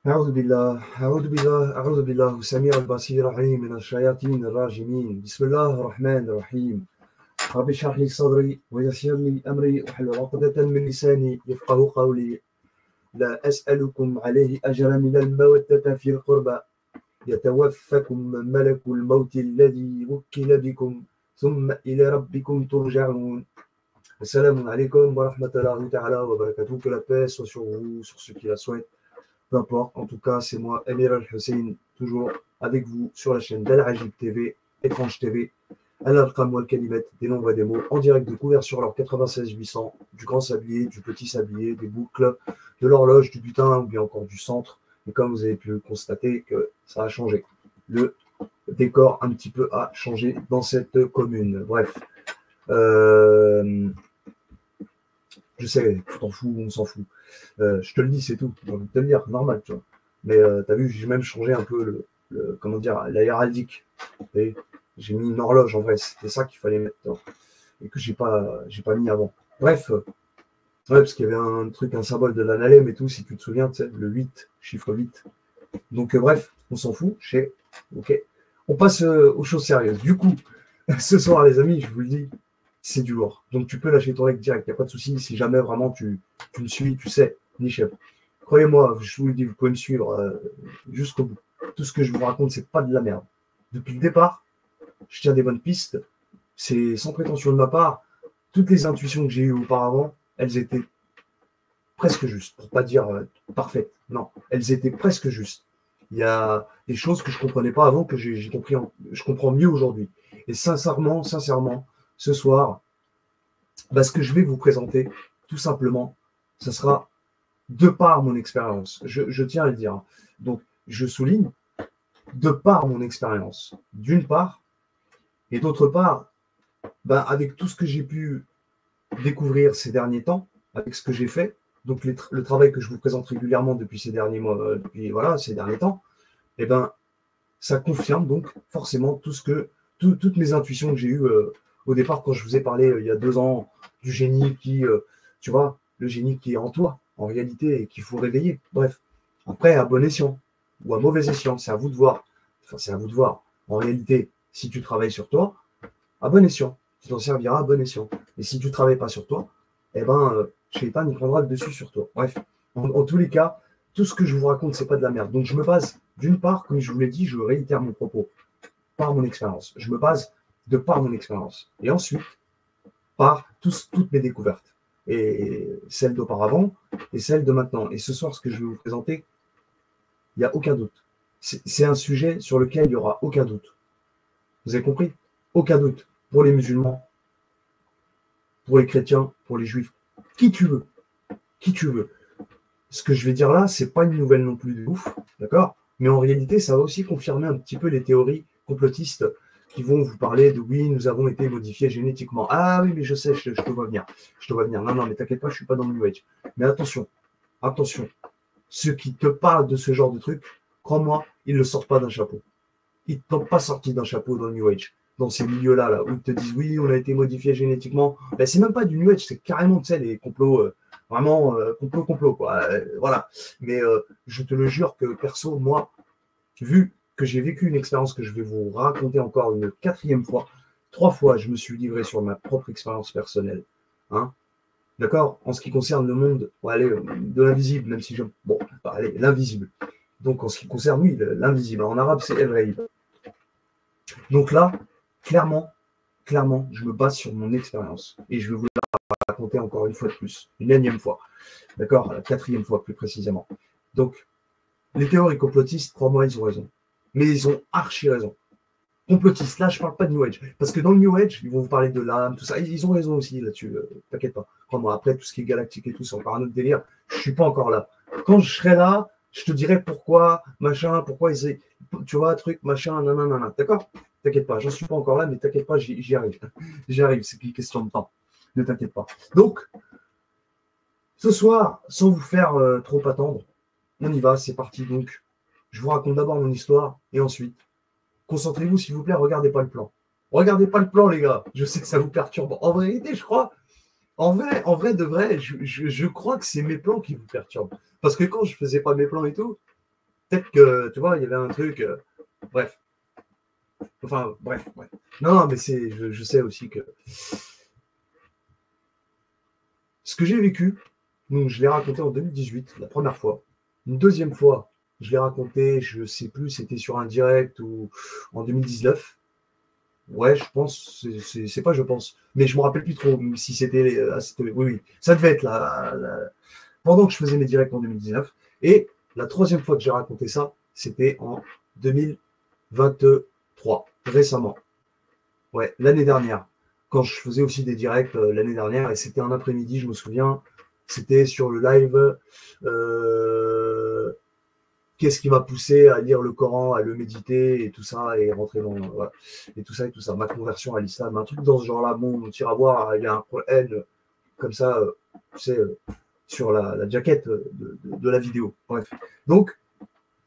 أعوذ بالله السميع البصير العليم من الشياطين الراجمين بسم الله الرحمن الرحيم رب اشرح لي صدري ويسر لي أمري واحلل عقدة من لساني يفقه قولي لا أسألكم عليه أجرا من المودة في القربى يتوفكم ملك الموت الذي وكل بكم ثم إلى ربكم ترجعون. Assalamu alaikum wa rahmatullahi ta'ala wa barakatuh. Que la paix soit sur vous, sur ceux qui la souhaitent. Peu importe, en tout cas, c'est moi, Emir Al-Hussein, toujours avec vous sur la chaîne d'Al-Ajib TV, Étrange TV, Al-Arqam wal Kalimat, des nombres et des mots, en direct de couverture leur 96-800, du grand sablier, du petit sablier, des boucles, de l'horloge, du butin ou bien encore du centre. Et comme vous avez pu le constater, que ça a changé. Le décor un petit peu a changé dans cette commune. Bref. Je sais, tu t'en fous, on s'en fout. Je te le dis, c'est tout. J'ai envie de te le dire, normal, tu vois. Mais tu as vu, j'ai même changé un peu comment dire, la héraldique. Et j'ai mis une horloge, en vrai, c'était ça qu'il fallait mettre. Et que j'ai pas mis avant. Bref, ouais, parce qu'il y avait un truc, un symbole de l'analème et tout, si tu te souviens, tu sais, le 8, chiffre 8. Donc, bref, on s'en fout, je sais. Ok. On passe aux choses sérieuses. Du coup, ce soir, les amis, je vous le dis, c'est du lourd. Donc, tu peux lâcher ton like direct, il n'y a pas de souci. Si jamais vraiment tu me suis, tu sais, Nicheb. Croyez-moi, je vous le dis, vous pouvez me suivre jusqu'au bout. Tout ce que je vous raconte, c'est pas de la merde. Depuis le départ, je tiens des bonnes pistes. C'est sans prétention de ma part. Toutes les intuitions que j'ai eues auparavant, elles étaient presque justes. Pour pas dire parfaites. Non, elles étaient presque justes. Il y a des choses que je ne comprenais pas avant que j'ai compris. Je comprends mieux aujourd'hui. Et sincèrement, ce soir, ce que je vais vous présenter, tout simplement, ce sera de par mon expérience. Je tiens à le dire. Donc, je souligne, de par mon expérience, d'une part, et d'autre part, avec tout ce que j'ai pu découvrir ces derniers temps, avec ce que j'ai fait, donc le travail que je vous présente régulièrement depuis ces derniers mois, ces derniers temps, ça confirme donc forcément toutes mes intuitions que j'ai eues au départ quand je vous ai parlé il y a 2 ans du génie qui, tu vois, le génie qui est en toi en réalité et qu'il faut réveiller. Bref, après à bon escient ou à mauvais escient, c'est à vous de voir. Enfin, c'est à vous de voir. En réalité, si tu travailles sur toi, à bon escient, tu t'en serviras à bon escient. Et si tu ne travailles pas sur toi, Shaitan il prendra le dessus sur toi. Bref, en tous les cas, tout ce que je vous raconte, c'est pas de la merde. Donc je me base, d'une part, comme je vous l'ai dit, je réitère mon propos, par mon expérience. Je me base de par mon expérience. Et ensuite, par toutes mes découvertes. Et celles d'auparavant et celles de maintenant. Et ce soir, ce que je vais vous présenter, il n'y a aucun doute. C'est un sujet sur lequel il n'y aura aucun doute. Vous avez compris? Aucun doute. Pour les musulmans, pour les chrétiens, pour les juifs, qui tu veux. Qui tu veux. Ce que je vais dire là, c'est pas une nouvelle non plus de ouf, d'accord? Mais en réalité, ça va aussi confirmer un petit peu les théories complotistes qui vont vous parler de oui, nous avons été modifiés génétiquement. Ah oui, mais je sais, je te vois venir. Je te vois venir. Non, mais t'inquiète pas, je suis pas dans le New Age. Mais attention, ceux qui te parlent de ce genre de truc, crois-moi, ils ne le sortent pas d'un chapeau. Ils ne t'ont pas sorti d'un chapeau dans le New Age. Dans ces milieux-là, là, où ils te disent oui, on a été modifié génétiquement. C'est même pas du New Age, c'est carrément, tu sais, les complots, vraiment complot, quoi. Voilà. Mais je te le jure que perso, moi, vu que j'ai vécu une expérience que je vais vous raconter encore une 4e fois, 3 fois, je me suis livré sur ma propre expérience personnelle. Hein, d'accord? En ce qui concerne le monde, de l'invisible, même si l'invisible. Donc, en ce qui concerne, oui, l'invisible. En arabe, c'est El-Ghaib. Donc là, clairement, je me base sur mon expérience. Et je vais vous la raconter encore une fois de plus. Une énième fois. D'accord? La 4e fois, plus précisément. Donc, les théories complotistes, crois-moi, ils ont raison. Mais ils ont archi raison. Complotistes, là, je ne parle pas de New Age. Parce que dans le New Age, ils vont vous parler de l'âme, tout ça. Ils ont raison aussi là-dessus. T'inquiète pas. Crois-moi, après, tout ce qui est galactique et tout, c'est encore un autre délire. Je ne suis pas encore là. Quand je serai là, je te dirai pourquoi, machin, pourquoi ils... Tu vois, truc, machin, nanana. D'accord? T'inquiète pas. J'en suis pas encore là, mais t'inquiète pas, j'y arrive. J'y arrive. C'est une question de temps. Ne t'inquiète pas. Donc, ce soir, sans vous faire trop attendre, on y va, c'est parti. Donc, je vous raconte d'abord mon histoire et ensuite, concentrez-vous s'il vous plaît, regardez pas le plan. Regardez pas le plan, les gars. Je sais que ça vous perturbe. En vérité, je crois, en vrai de vrai, je crois que c'est mes plans qui vous perturbent. Parce que quand je faisais pas mes plans et tout, peut-être que, tu vois, il y avait un truc. Bref. Enfin, bref. Non, mais je sais aussi que ce que j'ai vécu, donc je l'ai raconté en 2018, la première fois. Une deuxième fois, je l'ai raconté, je ne sais plus, c'était sur un direct ou en 2019. Ouais, je pense, c'est pas je pense, mais je me rappelle plus trop si c'était. Oui, ça devait être pendant que je faisais mes directs en 2019. Et la troisième fois que j'ai raconté ça, c'était en 2023, récemment. Ouais, l'année dernière, quand je faisais aussi des directs l'année dernière, et c'était un après-midi, je me souviens, c'était sur le live. Qu'est-ce qui m'a poussé à lire le Coran, à le méditer et tout ça, et rentrer dans. Voilà, et tout ça, et tout ça. Ma conversion à l'islam, un truc dans ce genre-là. Bon, tu iras voir, il y a un Coran comme ça, tu sais, sur la jaquette de la vidéo. Bref. Donc,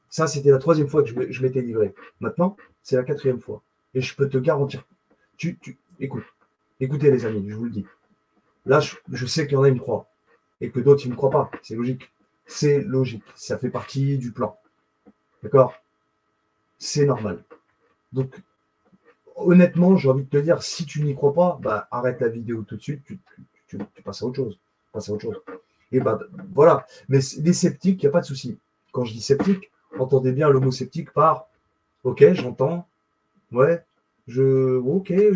ça, c'était la troisième fois que je m'étais livré. Maintenant, c'est la quatrième fois. Et je peux te garantir. Écoutez, les amis, je vous le dis. Là, je sais qu'il y en a qui me croient. Et que d'autres, ils ne me croient pas. C'est logique. C'est logique. Ça fait partie du plan. D'accord? C'est normal. Donc, honnêtement, j'ai envie de te dire, si tu n'y crois pas, bah, arrête la vidéo tout de suite, tu passes à autre chose. Et bah, voilà. Mais les sceptiques, il n'y a pas de souci. Quand je dis sceptique, entendez bien le mot sceptique par OK, j'entends, ouais, j'entends,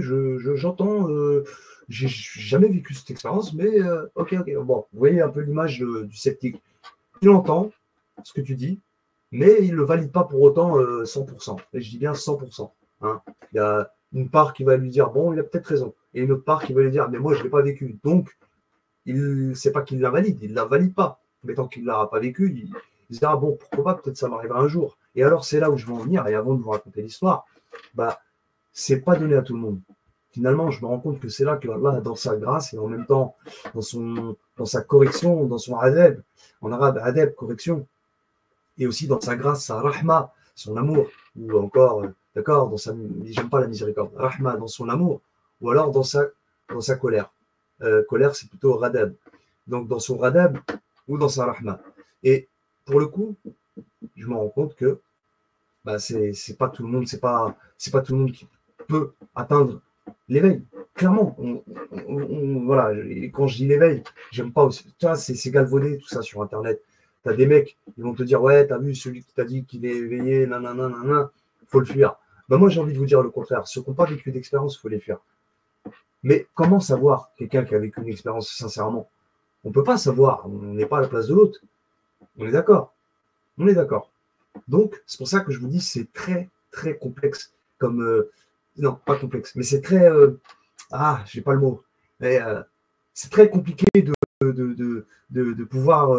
j'ai jamais vécu cette expérience, mais OK. Bon, vous voyez un peu l'image du sceptique. Il entend ce que tu dis, mais il ne le valide pas pour autant 100%. Et je dis bien 100%. Hein. Il y a une part qui va lui dire, bon, il a peut-être raison. Et une autre part qui va lui dire, mais moi, je ne l'ai pas vécu. Donc, c'est pas qu'il l'invalide, il ne la valide pas. Mais tant qu'il ne l'aura pas vécu, il se dira, bon, pourquoi pas, peut-être ça m'arrivera un jour. Et alors, c'est là où je veux en venir. Et avant de vous raconter l'histoire, bah, c'est pas donné à tout le monde. Finalement, je me rends compte que c'est là que Allah, dans sa grâce et en même temps dans sa correction, dans son adab, en arabe, adab, correction, et aussi dans sa grâce, sa rahma, son amour, ou encore, d'accord, j'aime pas la miséricorde, rahma dans son amour, ou alors dans sa colère. Colère, c'est plutôt radab. Donc dans son radab ou dans sa rahma. Et pour le coup, je me rends compte que bah, c'est pas tout le monde, c'est pas tout le monde qui peut atteindre l'éveil. Clairement, voilà. Et quand je dis l'éveil, j'aime pas aussi. Tu vois, c'est galvaudé tout ça sur Internet. T'as des mecs, ils vont te dire, ouais, t'as vu celui qui t'a dit qu'il est éveillé, nanana, nanana, faut le fuir. Bah, moi, j'ai envie de vous dire le contraire. Ceux qui n'ont pas vécu d'expérience, il faut les fuir. Mais comment savoir quelqu'un qui a vécu une expérience sincèrement? On ne peut pas savoir. On n'est pas à la place de l'autre. On est d'accord. On est d'accord. Donc, c'est pour ça que je vous dis, c'est très, très complexe. Non, pas complexe, mais c'est très. J'ai pas le mot. Mais, c'est très compliqué de pouvoir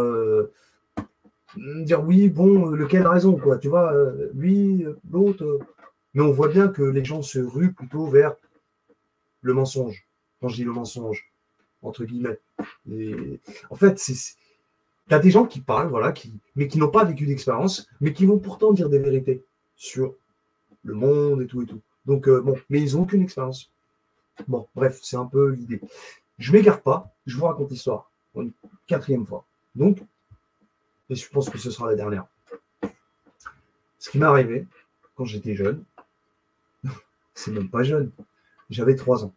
dire oui, bon, lequel a raison, quoi. Tu vois, lui, l'autre. Mais on voit bien que les gens se ruent plutôt vers le mensonge. Quand je dis le mensonge, entre guillemets. Et, en fait, tu as des gens qui parlent, voilà, mais qui n'ont pas vécu d'expérience, mais qui vont pourtant dire des vérités sur le monde et tout et tout. Donc, bon, mais ils n'ont aucune expérience. Bon, bref, c'est un peu l'idée. Je ne m'égare pas, je vous raconte l'histoire. Une quatrième fois. Donc, et je pense que ce sera la dernière. Ce qui m'est arrivé quand j'étais jeune, c'est même pas jeune, j'avais 3 ans.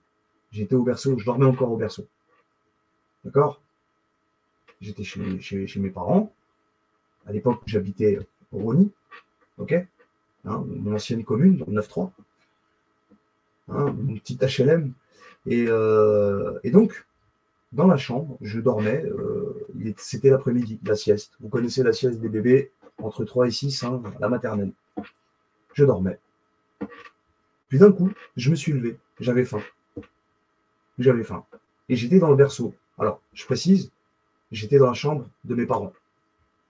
J'étais au berceau, je dormais encore au berceau. D'accord? J'étais chez mes parents. À l'époque, j'habitais au Rony, ok? Hein, mon ancienne commune, dans le 9-3. Hein, une petite HLM. Et donc, dans la chambre, je dormais. C'était l'après-midi, la sieste. Vous connaissez la sieste des bébés entre 3 et 6, hein, la maternelle. Je dormais. Puis d'un coup, je me suis levé. J'avais faim. Et j'étais dans le berceau. Alors, je précise, j'étais dans la chambre de mes parents.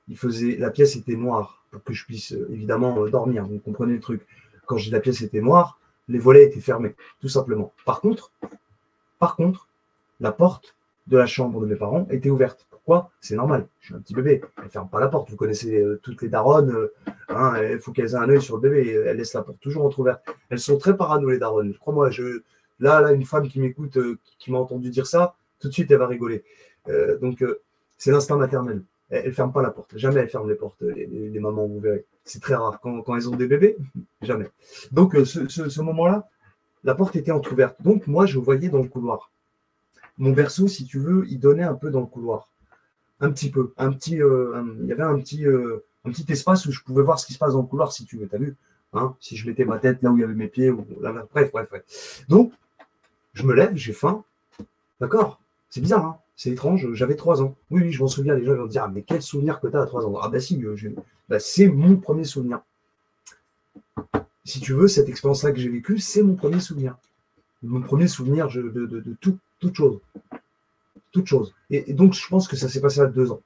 La pièce était noire pour que je puisse évidemment dormir. Vous comprenez le truc. Quand je dis la pièce était noire, les volets étaient fermés, tout simplement. Par contre, la porte de la chambre de mes parents était ouverte. Pourquoi? C'est normal. Je suis un petit bébé. Elle ne ferme pas la porte. Vous connaissez toutes les daronnes. Il faut qu'elles aient un œil sur le bébé. Elles laissent la porte toujours entrouverte. Elles sont très parano, les daronnes. Crois-moi, là, une femme qui m'écoute, qui m'a entendu dire ça, tout de suite, elle va rigoler. Donc, c'est l'instinct maternel. Elle ne ferme pas la porte. Jamais elle ferme les portes, les mamans, vous verrez. C'est très rare. Quand elles ont des bébés, jamais. Donc, ce moment-là, la porte était entrouverte. Donc, moi, je voyais dans le couloir. Mon berceau, si tu veux, il donnait un peu dans le couloir. Un petit peu. Il y avait un petit espace où je pouvais voir ce qui se passe dans le couloir, si tu veux. T'as vu, hein, si je mettais ma tête là où il y avait mes pieds. Bref. Donc, je me lève, j'ai faim. D'accord. C'est bizarre, hein. C'est étrange. J'avais 3 ans. Oui, je m'en souviens. Les gens vont me dire, ah, mais quel souvenir que tu as à 3 ans. Ah, bah si, c'est mon premier souvenir. Si tu veux, cette expérience-là que j'ai vécue, c'est mon premier souvenir. Mon premier souvenir de toute chose. Toute chose. Et donc, je pense que ça s'est passé à 2 ans.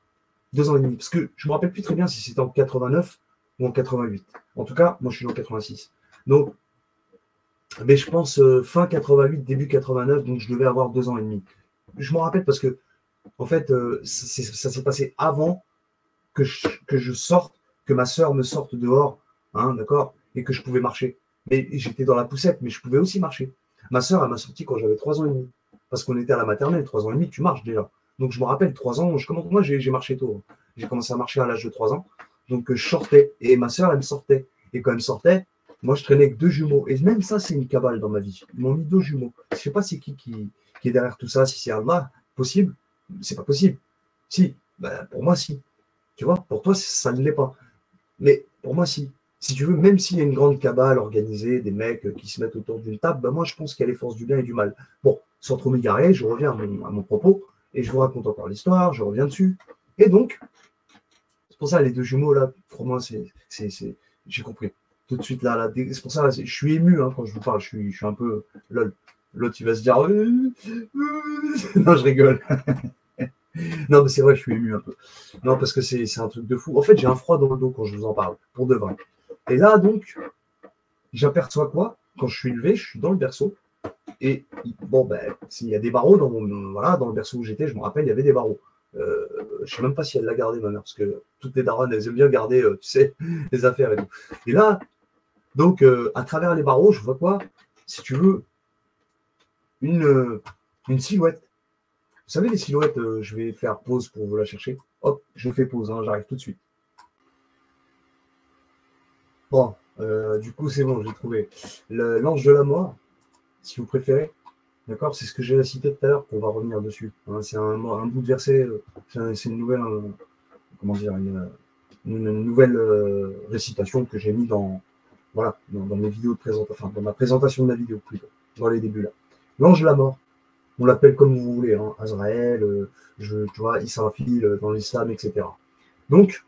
2 ans et demi. Parce que je ne me rappelle plus très bien si c'était en 89 ou en 88. En tout cas, moi, je suis en 86. Donc, mais je pense fin 88, début 89, donc je devais avoir 2 ans et demi. Je m'en rappelle parce que, en fait, ça s'est passé avant que je sorte, que ma sœur me sorte dehors, hein, d'accord, et que je pouvais marcher. Mais j'étais dans la poussette, mais je pouvais aussi marcher. Ma sœur, elle m'a sorti quand j'avais 3 ans et demi. Parce qu'on était à la maternelle, 3 ans et demi, tu marches déjà. Donc je me rappelle, 3 ans, moi j'ai marché tôt. J'ai commencé à marcher à l'âge de 3 ans. Donc je sortais, et ma sœur, elle me sortait. Et quand elle me sortait, moi je traînais avec 2 jumeaux. Et même ça, c'est une cabale dans ma vie. Ils m'ont mis 2 jumeaux. Je ne sais pas c'est qui est derrière tout ça, si c'est Allah, possible. C'est pas possible. Si, ben, pour moi, si. Tu vois, pour toi, ça ne l'est pas. Mais pour moi, si. Si tu veux, même s'il y a une grande cabale organisée, des mecs qui se mettent autour d'une table, ben moi, je pense qu'il y a les forces du bien et du mal. Bon, sans trop m'égarer, je reviens à mon propos et je vous raconte encore l'histoire, je reviens dessus. Et donc, c'est pour ça, les 2 jumeaux, là, pour moi, j'ai compris. Tout de suite, là c'est pour ça, là, je suis ému hein, quand je vous parle, je suis un peu lol. L'autre, il va se dire, non, je rigole. Non, mais c'est vrai, je suis ému un peu. Non, parce que c'est un truc de fou. En fait, j'ai un froid dans le dos quand je vous en parle, pour de vrai. Et là, donc, j'aperçois quoi? Quand je suis levé, je suis dans le berceau. Et bon, ben, s'il y a des barreaux voilà, dans le berceau où j'étais, je me rappelle, il y avait des barreaux. Je ne sais même pas si elle l'a gardé, ma mère, parce que toutes les daronnes, elles aiment bien garder, tu sais, les affaires et tout. Et là, donc, à travers les barreaux, je vois quoi? Si tu veux, une silhouette. Vous savez, les silhouettes, je vais faire pause pour vous la chercher. Hop, je fais pause, hein, j'arrive tout de suite. Bon, du coup, c'est bon, j'ai trouvé. L'ange de la mort, si vous préférez. D'accord, c'est ce que j'ai cité tout à l'heure, qu'on va revenir dessus. Hein, c'est un bout de verset, c'est une nouvelle, comment dire, une nouvelle récitation que j'ai mis voilà, dans mes vidéos de présentation, enfin, dans ma présentation de ma vidéo plutôt, dans les débuts là. L'ange de la mort, on l'appelle comme vous voulez, hein, Azraël, tu vois, Israfil dans l'islam, etc. Donc,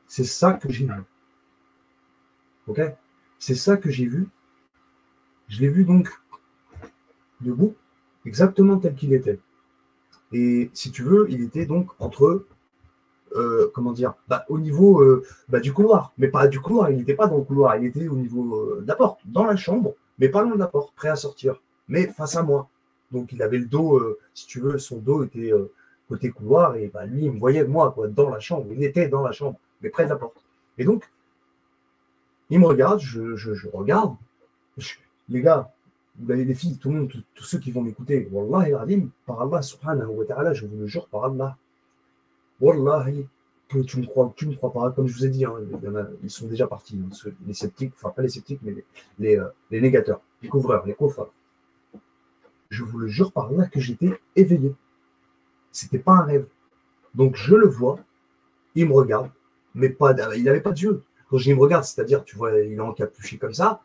c'est ça que j'ai vu. Ok? C'est ça que j'ai vu. Je l'ai vu donc debout, exactement tel qu'il était. Et si tu veux, il était donc entre, comment dire, au niveau du couloir. Mais pas du couloir, il n'était pas dans le couloir, il était au niveau de la porte, dans la chambre, mais pas loin de la porte, prêt à sortir, mais face à moi. Donc il avait le dos, si tu veux, son dos était côté couloir, et lui, il me voyait, moi, quoi, dans la chambre, il était dans la chambre, mais près de la porte. Et donc, il me regarde, je regarde. Les gars, vous avez des filles, tout le monde, tous ceux qui vont m'écouter, Wallahi al-Azim, par Allah subhanahu wa ta'ala, je vous le jure par Allah, Wallahi, que tu me crois pas, comme je vous ai dit, hein, ils sont déjà partis, hein, les sceptiques, enfin pas les sceptiques, mais les négateurs, les couvreurs, les coffres. Je vous le jure par Allah que j'étais éveillé. C'était pas un rêve. Donc je le vois, il me regarde, mais il n'avait pas de yeux. Quand je dis il me regarde, c'est-à-dire, tu vois, il est encapuché comme ça,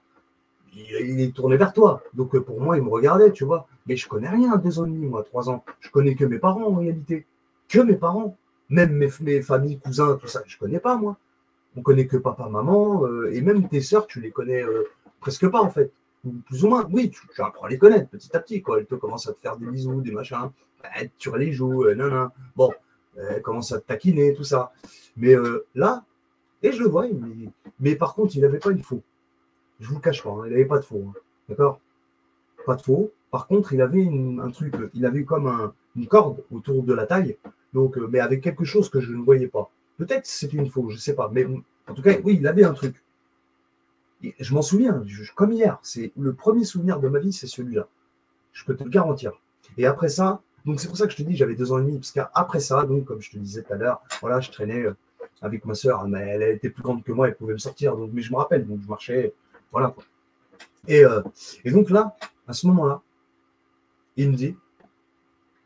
il est tourné vers toi. Donc pour moi, il me regardait, tu vois. Mais je connais rien à 2 ans et demi, moi, 3 ans. Je connais que mes parents en réalité. Que mes parents. Même mes familles, cousins, tout ça, je ne connais pas, moi. On connaît que papa, maman, et même tes sœurs, tu les connais presque pas, en fait. Plus ou moins, oui, tu apprends à les connaître petit à petit, quoi. Elles te commencent à te faire des bisous, des machins, tu les joues, nan. Bon, elles commencent à te taquiner, tout ça. Mais là, et je le vois, mais par contre, il n'avait pas une faux. Je ne vous le cache pas, hein, il n'avait pas de faux. Hein, d'accord? Pas de faux. Par contre, il avait un truc, il avait comme une corde autour de la taille, donc, mais avec quelque chose que je ne voyais pas. Peut-être c'était une faux, je ne sais pas. Mais en tout cas, oui, il avait un truc. Et je m'en souviens, comme hier. C'est le premier souvenir de ma vie, c'est celui-là. Je peux te le garantir. Et après ça, donc c'est pour ça que je te dis, j'avais 2 ans et demi, parce qu'après ça, donc comme je te disais tout à l'heure, voilà, je traînais avec ma soeur, mais elle était plus grande que moi, elle pouvait me sortir, donc, mais je me rappelle, donc je marchais, voilà quoi. Et donc là, à ce moment-là, il me dit,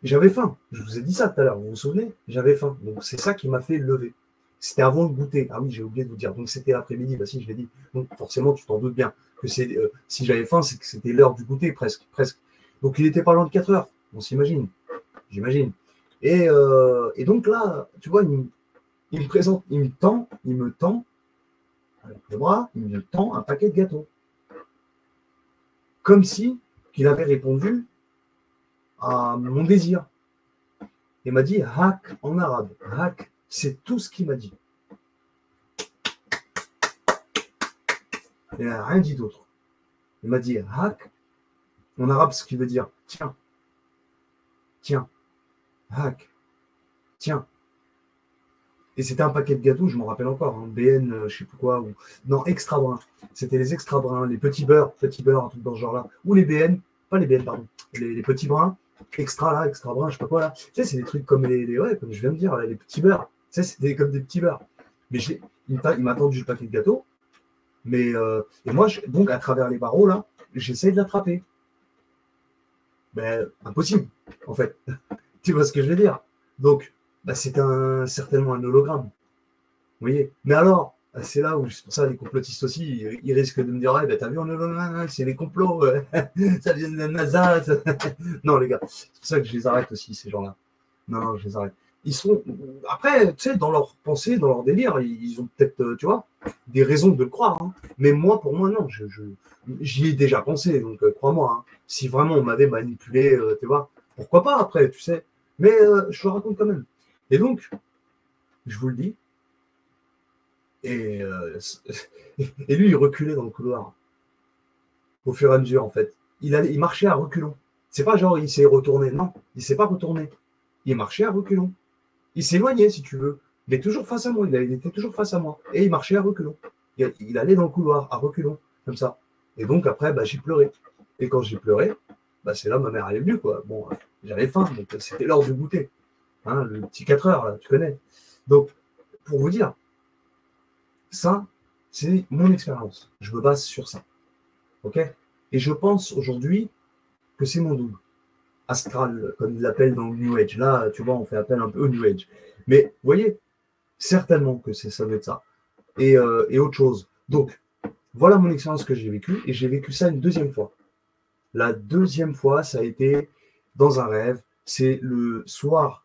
j'avais faim, je vous ai dit ça tout à l'heure, vous vous souvenez? J'avais faim, donc c'est ça qui m'a fait lever. C'était avant le goûter, ah oui, j'ai oublié de vous dire, donc c'était l'après-midi, bah si, je l'ai dit, donc forcément, tu t'en doutes bien, que si j'avais faim, c'est que c'était l'heure du goûter, presque, presque. Donc il était pas loin de 4 heures, on s'imagine, j'imagine. Et donc là, tu vois, il me présente, il me tend avec le bras, il me tend un paquet de gâteaux. Comme si qu'il avait répondu à mon désir. Il m'a dit hak en arabe. Hak, c'est tout ce qu'il m'a dit. Il n'a rien dit d'autre. Il m'a dit hak en arabe, ce qui veut dire tiens, tiens, hak, tiens. Et c'était un paquet de gâteaux, je m'en rappelle encore, hein, BN, je sais plus quoi, ou non, extra brun. C'était les extra bruns, les petits beurres, un truc dans ce genre-là. Ou les BN, pas les BN, pardon, les petits bruns, extra là, extra brun, je sais pas quoi là. Tu sais, c'est des trucs comme ouais, comme je viens de dire, là, les petits beurres. Tu sais, c'était comme des petits beurres. Mais il m'a tendu le paquet de gâteaux. Et moi, donc à travers les barreaux là, j'essaie de l'attraper. Mais impossible, en fait. Tu vois ce que je veux dire? Donc, c'est certainement un hologramme. Vous voyez? Mais alors, c'est là où, c'est pour ça, les complotistes aussi, ils risquent de me dire, ouais, t'as vu, c'est les complots, ça vient de la NASA. Non, les gars, c'est pour ça que je les arrête aussi, ces gens-là. Non, je les arrête. Ils sont, après, tu sais, dans leur pensée, dans leur délire, ils ont peut-être, tu vois, des raisons de le croire. Hein. Mais moi, pour moi, non, j'y ai déjà pensé, donc crois-moi, hein, si vraiment on m'avait manipulé, tu vois, pourquoi pas après, tu sais. Mais je te raconte quand même. Et donc, je vous le dis, et, et lui, il reculait dans le couloir, au fur et à mesure, en fait. Il marchait à reculons. C'est pas genre, il s'est retourné. Non, il s'est pas retourné. Il marchait à reculons. Il s'éloignait, si tu veux. Mais toujours face à moi. Il était toujours face à moi. Et il marchait à reculons. Il allait dans le couloir, à reculons, comme ça. Et donc, après, j'ai pleuré. Et quand j'ai pleuré, c'est là ma mère elle est venue, quoi. Bon, j'avais faim, donc c'était l'heure du goûter. Hein, le petit 4 heures, là, tu connais. Donc, pour vous dire, ça, c'est mon expérience. Je me base sur ça. OK? Et je pense aujourd'hui que c'est mon double. Astral, comme ils l'appellent dans le New Age. Là, tu vois, on fait appel un peu au New Age. Mais, vous voyez, certainement que ça doit être ça. Et autre chose. Donc, voilà mon expérience que j'ai vécue. Et j'ai vécu ça une deuxième fois. La deuxième fois, ça a été dans un rêve. C'est le soir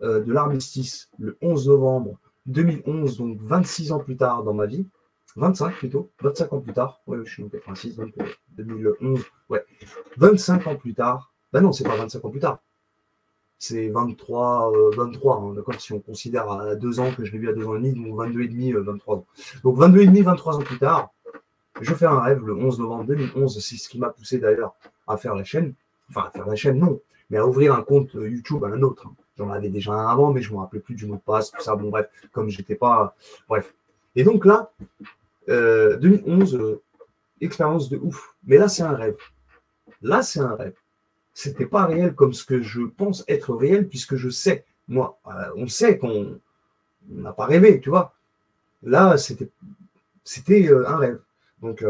de l'armistice, le 11 novembre 2011, donc 26 ans plus tard dans ma vie. 25 plutôt, 25 ans plus tard. Ouais, je suis en 86, donc 2011. Ouais, 25 ans plus tard. Non, c'est pas 25 ans plus tard. C'est 23, 23, hein, d'accord, si on considère à 2 ans que je l'ai vu à 2 ans et demi, donc 22 et demi, 23 ans. Donc 22 et demi, 23 ans plus tard, je fais un rêve le 11 novembre 2011. C'est ce qui m'a poussé d'ailleurs à faire la chaîne. Enfin, à faire la chaîne, non, mais à ouvrir un compte YouTube à un autre. Hein. J'en avais déjà un avant, mais je ne me rappelais plus du mot de passe, tout ça. Bon, bref, comme j'étais pas. Bref. Et donc là, 2011, expérience de ouf. Mais là, c'est un rêve. Là, c'est un rêve. C'était pas réel comme ce que je pense être réel, puisque je sais. Moi, on sait qu'on n'a pas rêvé, tu vois. Là, c'était un rêve. Donc,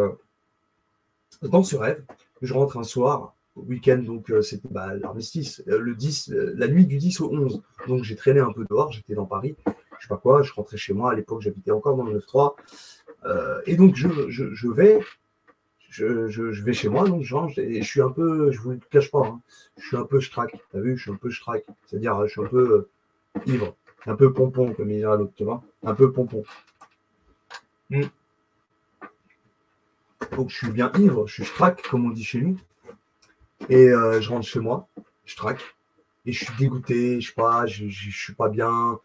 dans ce rêve, je rentre un soir, au week-end, donc c'était l'armistice, le 10, la nuit du 10 au 11. Donc j'ai traîné un peu dehors, j'étais dans Paris, je sais pas quoi, je rentrais chez moi, à l'époque j'habitais encore dans le 9-3. Et donc je vais chez moi, donc je range, et je suis un peu, je vous le cache pas, hein, je suis un peu schtrack, t'as vu, je suis un peu schtrack, c'est-à-dire je suis un peu ivre, un peu pompon, comme il dirait l'autre, tu vois, un peu pompon. Donc je suis bien ivre, je suis schtrack, comme on dit chez nous. Et je rentre chez moi, je traque, et je suis dégoûté, je sais pas, je suis pas bien,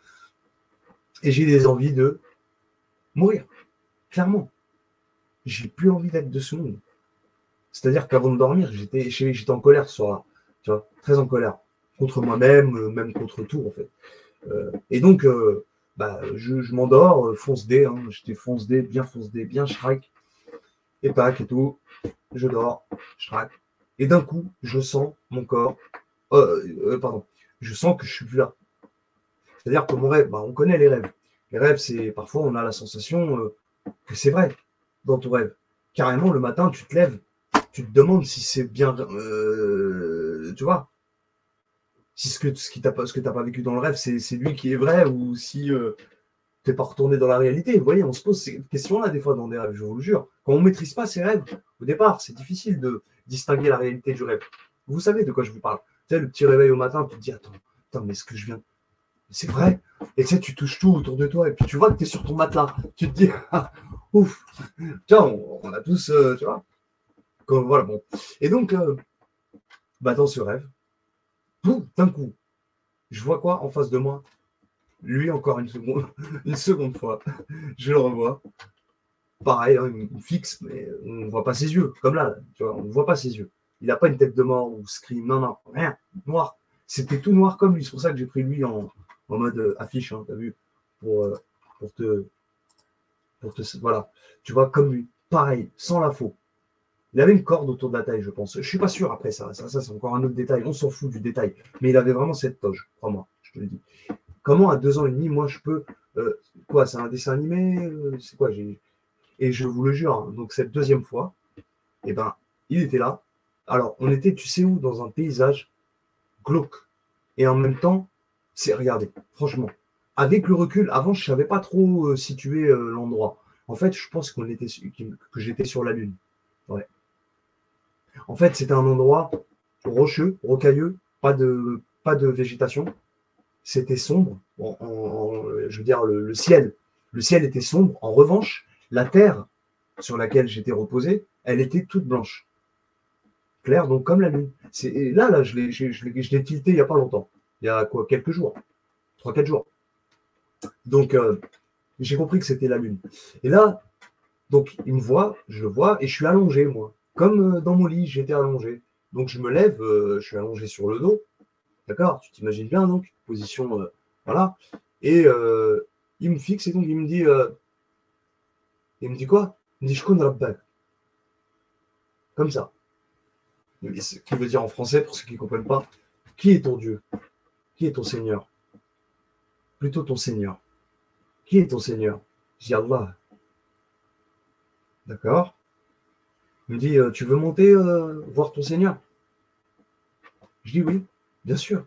et j'ai des envies de mourir, clairement. J'ai plus envie d'être de ce monde. C'est-à-dire qu'avant de dormir, j'étais en colère ce soir-là, tu vois, très en colère, contre moi-même, même contre tout, en fait. Et donc, je m'endors, fonce D, hein, j'étais fonce D, bien schrack, et tac, et tout, je dors, je traque, et d'un coup, je sens mon corps, pardon, je sens que je suis plus là. C'est-à-dire que mon rêve, on connaît les rêves. Les rêves, c'est parfois on a la sensation que c'est vrai dans ton rêve. Carrément, le matin, tu te lèves, tu te demandes si c'est bien, tu vois, si ce que t'as pas vécu dans le rêve, c'est lui qui est vrai ou si t'es pas retourné dans la réalité. Vous voyez, on se pose ces questions-là des fois dans des rêves, je vous le jure. Quand on maîtrise pas ses rêves, au départ, c'est difficile de distinguer la réalité du rêve. Vous savez de quoi je vous parle. Tu sais, le petit réveil au matin, tu te dis, attends, mais ce que je viens, c'est vrai. Et tu sais, tu touches tout autour de toi et puis tu vois que tu es sur ton matelas. Tu te dis, ah, ouf, tiens, on a tous, tu vois. Voilà, bon. Et donc, dans ce rêve, boum, d'un coup, je vois quoi en face de moi? Lui, encore une seconde, une seconde fois. Je le revois. Pareil, hein, il me fixe, mais on ne voit pas ses yeux, comme là, tu vois, on ne voit pas ses yeux. Il n'a pas une tête de mort ou scream, non, rien, noir. C'était tout noir comme lui, c'est pour ça que j'ai pris lui en mode affiche, hein, t'as vu, pour, euh, pour te, voilà, tu vois, comme lui, pareil, sans la faux. Il avait une corde autour de la taille, je pense. Je suis pas sûr après ça, c'est encore un autre détail, on s'en fout du détail, mais il avait vraiment cette toge, crois-moi, je te le dis. Comment à 2 ans et demi, moi je peux, quoi, c'est un dessin animé, c'est quoi, et je vous le jure, hein, donc cette deuxième fois, eh ben, il était là. Alors, on était, tu sais où, dans un paysage glauque. Et en même temps, c'est, regardez, franchement, avec le recul, avant, je ne savais pas trop situer l'endroit. En fait, je pense que j'étais sur la Lune. Ouais. En fait, c'était un endroit rocheux, rocailleux, pas de végétation. C'était sombre. Je veux dire, le ciel était sombre. En revanche, la terre sur laquelle j'étais reposé, elle était toute blanche. Claire, donc comme la lune. Là, je l'ai tilté il n'y a pas longtemps. Il y a quoi, quelques jours, 3, 4 jours. Donc, j'ai compris que c'était la lune. Et là, donc, il me voit, je le vois, et je suis allongé, moi. Comme dans mon lit, j'étais allongé. Donc, je me lève, je suis allongé sur le dos. D'accord. Tu t'imagines bien, donc, position, voilà. Et il me fixe, et donc, il me dit quoi? Il me dit, je connais Rabbak. Comme ça. Ce qui veut dire en français, pour ceux qui ne comprennent pas, qui est ton Dieu? Qui est ton Seigneur? Plutôt ton Seigneur. Qui est ton Seigneur? Je dis Allah. D'accord. Il me dit, tu veux monter voir ton Seigneur? Je dis oui, bien sûr.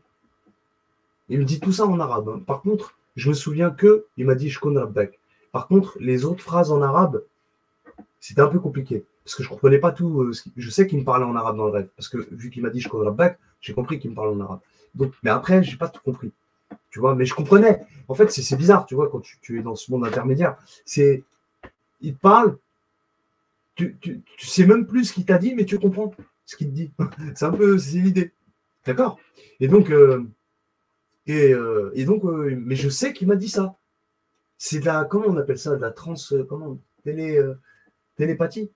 Il me dit tout ça en arabe, hein. Par contre, je me souviens que il m'a dit je connais Rabbak. Par contre, les autres phrases en arabe, c'était un peu compliqué. Parce que je ne comprenais pas tout. Je sais qu'il me parlait en arabe dans le rêve. Parce que vu qu'il m'a dit je connais Rabbak, j'ai compris qu'il me parlait en arabe. Donc, mais après, je n'ai pas tout compris. Tu vois, mais je comprenais. En fait, c'est bizarre, tu vois, quand tu es dans ce monde intermédiaire. Il te parle, tu sais même plus ce qu'il t'a dit, mais tu comprends ce qu'il te dit. C'est l'idée. D'accord. Et donc, mais je sais qu'il m'a dit ça. C'est de la, comment on appelle ça, de la télépathie.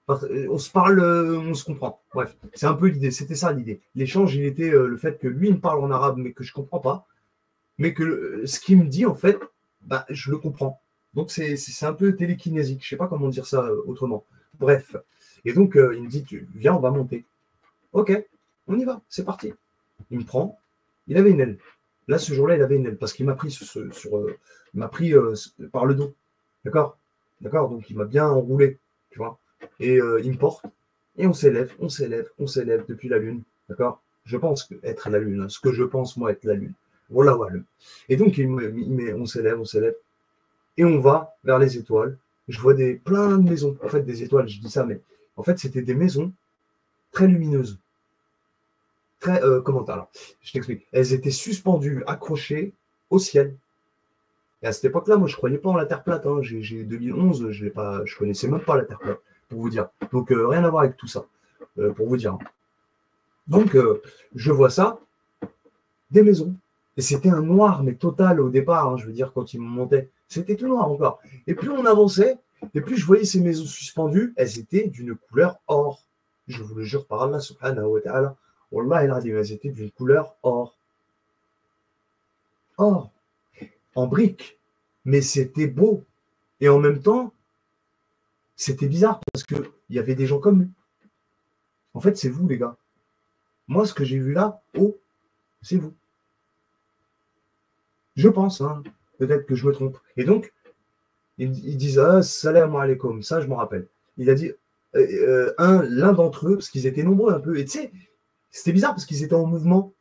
On se parle, on se comprend. Bref, c'est un peu l'idée. C'était ça l'idée. L'échange, il était le fait que lui, il me parle en arabe, mais que je comprends pas, mais que ce qu'il me dit, en fait, bah, je le comprends. Donc, c'est un peu télékinésique. Je sais pas comment dire ça autrement. Bref. Et donc, il me dit, viens, on va monter. Ok, on y va, c'est parti. Il me prend. Il avait une aile. Là, ce jour-là, il avait une aile parce qu'il m'a pris il m'a pris par le dos. D'accord. D'accord. Donc, il m'a bien enroulé, tu vois. Et il me porte. Et on s'élève, on s'élève, on s'élève depuis la lune. D'accord. Je pense être la lune. Hein, ce que je pense, moi, être la lune. Voilà, voilà. Et donc, on s'élève, on s'élève. Et on va vers les étoiles. Je vois plein de maisons. En fait, des étoiles, je dis ça, mais en fait, c'était des maisons très lumineuses. Très, comment alors, je t'explique. Elles étaient suspendues, accrochées au ciel. Et à cette époque-là, moi, je ne croyais pas en la Terre plate. Hein. J'ai 2011, je ne connaissais même pas la Terre plate, pour vous dire. Donc, rien à voir avec tout ça, pour vous dire. Donc, je vois ça, des maisons. Et c'était un noir, mais total au départ, hein, je veux dire, quand ils montaient. C'était tout noir encore. Et plus on avançait, et plus je voyais ces maisons suspendues, elles étaient d'une couleur or. Je vous le jure par Allah, subhanahu wa ta'ala. Wallah, elles étaient d'une couleur or. Or, en briques. Mais c'était beau. Et en même temps, c'était bizarre parce qu'il y avait des gens comme lui. En fait, c'est vous, les gars. Moi, ce que j'ai vu là, c'est vous. Je pense, hein. peut-être que je me trompe. Et donc, ils disent ah, salam alaikum, ça je me rappelle. Il a dit l'un d'entre eux, parce qu'ils étaient nombreux un peu, et tu sais, c'était bizarre parce qu'ils étaient en mouvement,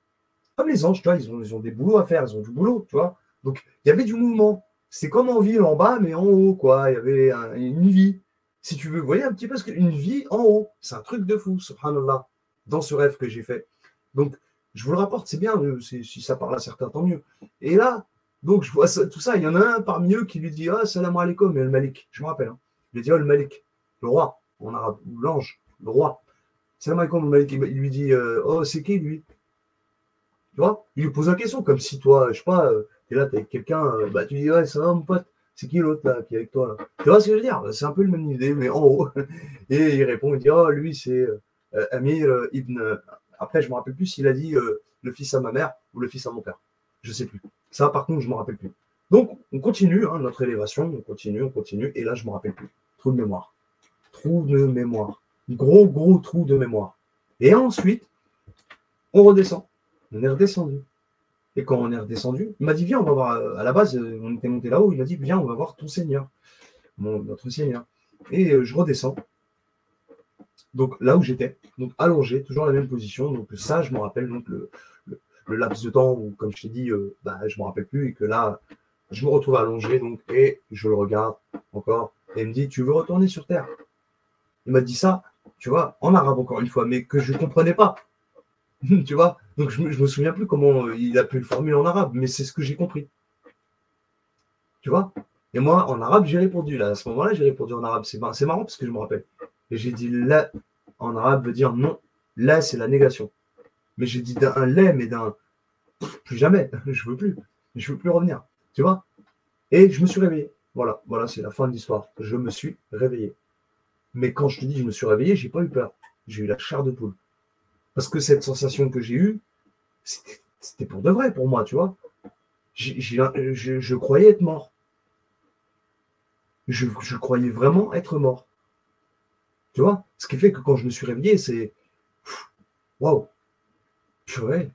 comme les anges, tu vois, ils ont des boulots à faire, ils ont du boulot, tu vois. Donc, il y avait du mouvement. C'est comme en ville en bas, mais en haut, quoi. Il y avait une vie. Si tu veux, vous voyez un petit peu ce qu'une vie en haut. C'est un truc de fou, subhanallah, dans ce rêve que j'ai fait. Donc, je vous le rapporte, c'est bien, si ça parle à certains, tant mieux. Et là, donc, je vois tout ça. Il y en a un parmi eux qui lui dit ah, salam alaikum, et le Malik, je me rappelle. Hein. Il lui dit oh, le Malik, le roi, en arabe, ou l'ange, le roi. Salam alaikum, le Malik, il lui dit oh, c'est qui lui? Tu vois, il lui pose la question, comme si toi, je sais pas, t'es là, t'es avec quelqu'un, bah tu dis ouais, ça va mon pote, c'est qui l'autre là qui est avec toi là? Tu vois ce que je veux dire? C'est un peu le même idée, mais en haut. Et il répond, il dit oh lui c'est Amir ibn. Après, je me rappelle plus s'il a dit le fils à ma mère ou le fils à mon père. Je sais plus. Ça, par contre, je me rappelle plus. Donc, on continue hein, notre élévation, on continue, et là, je me rappelle plus. Trou de mémoire. Trou de mémoire. Gros trou de mémoire. Et ensuite, on redescend. On est redescendu. Et quand on est redescendu, il m'a dit, viens, on va voir. À la base, on était monté là-haut. Il m'a dit, viens, on va voir ton Seigneur, notre Seigneur. Et je redescends. Donc là où j'étais, donc allongé, toujours la même position. Donc ça, je me rappelle donc le laps de temps où, comme je t'ai dit, je ne me rappelle plus. Et que là, je me retrouve allongé. Donc, et je le regarde encore. Et il me dit, tu veux retourner sur Terre? Il m'a dit ça, tu vois, en arabe encore une fois, mais que je ne comprenais pas. Tu vois, donc je me souviens plus comment il a pu le formuler en arabe, mais c'est ce que j'ai compris. Tu vois. Et moi, en arabe, j'ai répondu. Là, à ce moment-là, j'ai répondu en arabe. C'est marrant parce que je me rappelle. Et j'ai dit la en arabe veut dire non. La, c'est la négation. Mais j'ai dit d'un lait, mais d'un plus jamais. Je veux plus. Je veux plus revenir. Tu vois. Et je me suis réveillé. Voilà, c'est la fin de l'histoire. Je me suis réveillé. Mais quand je te dis je me suis réveillé, j'ai pas eu peur. J'ai eu la chair de poule. Parce que cette sensation que j'ai eue, c'était pour de vrai pour moi, tu vois. Je croyais être mort. Je croyais vraiment être mort. Tu vois. Ce qui fait que quand je me suis réveillé, c'est waouh. Purée.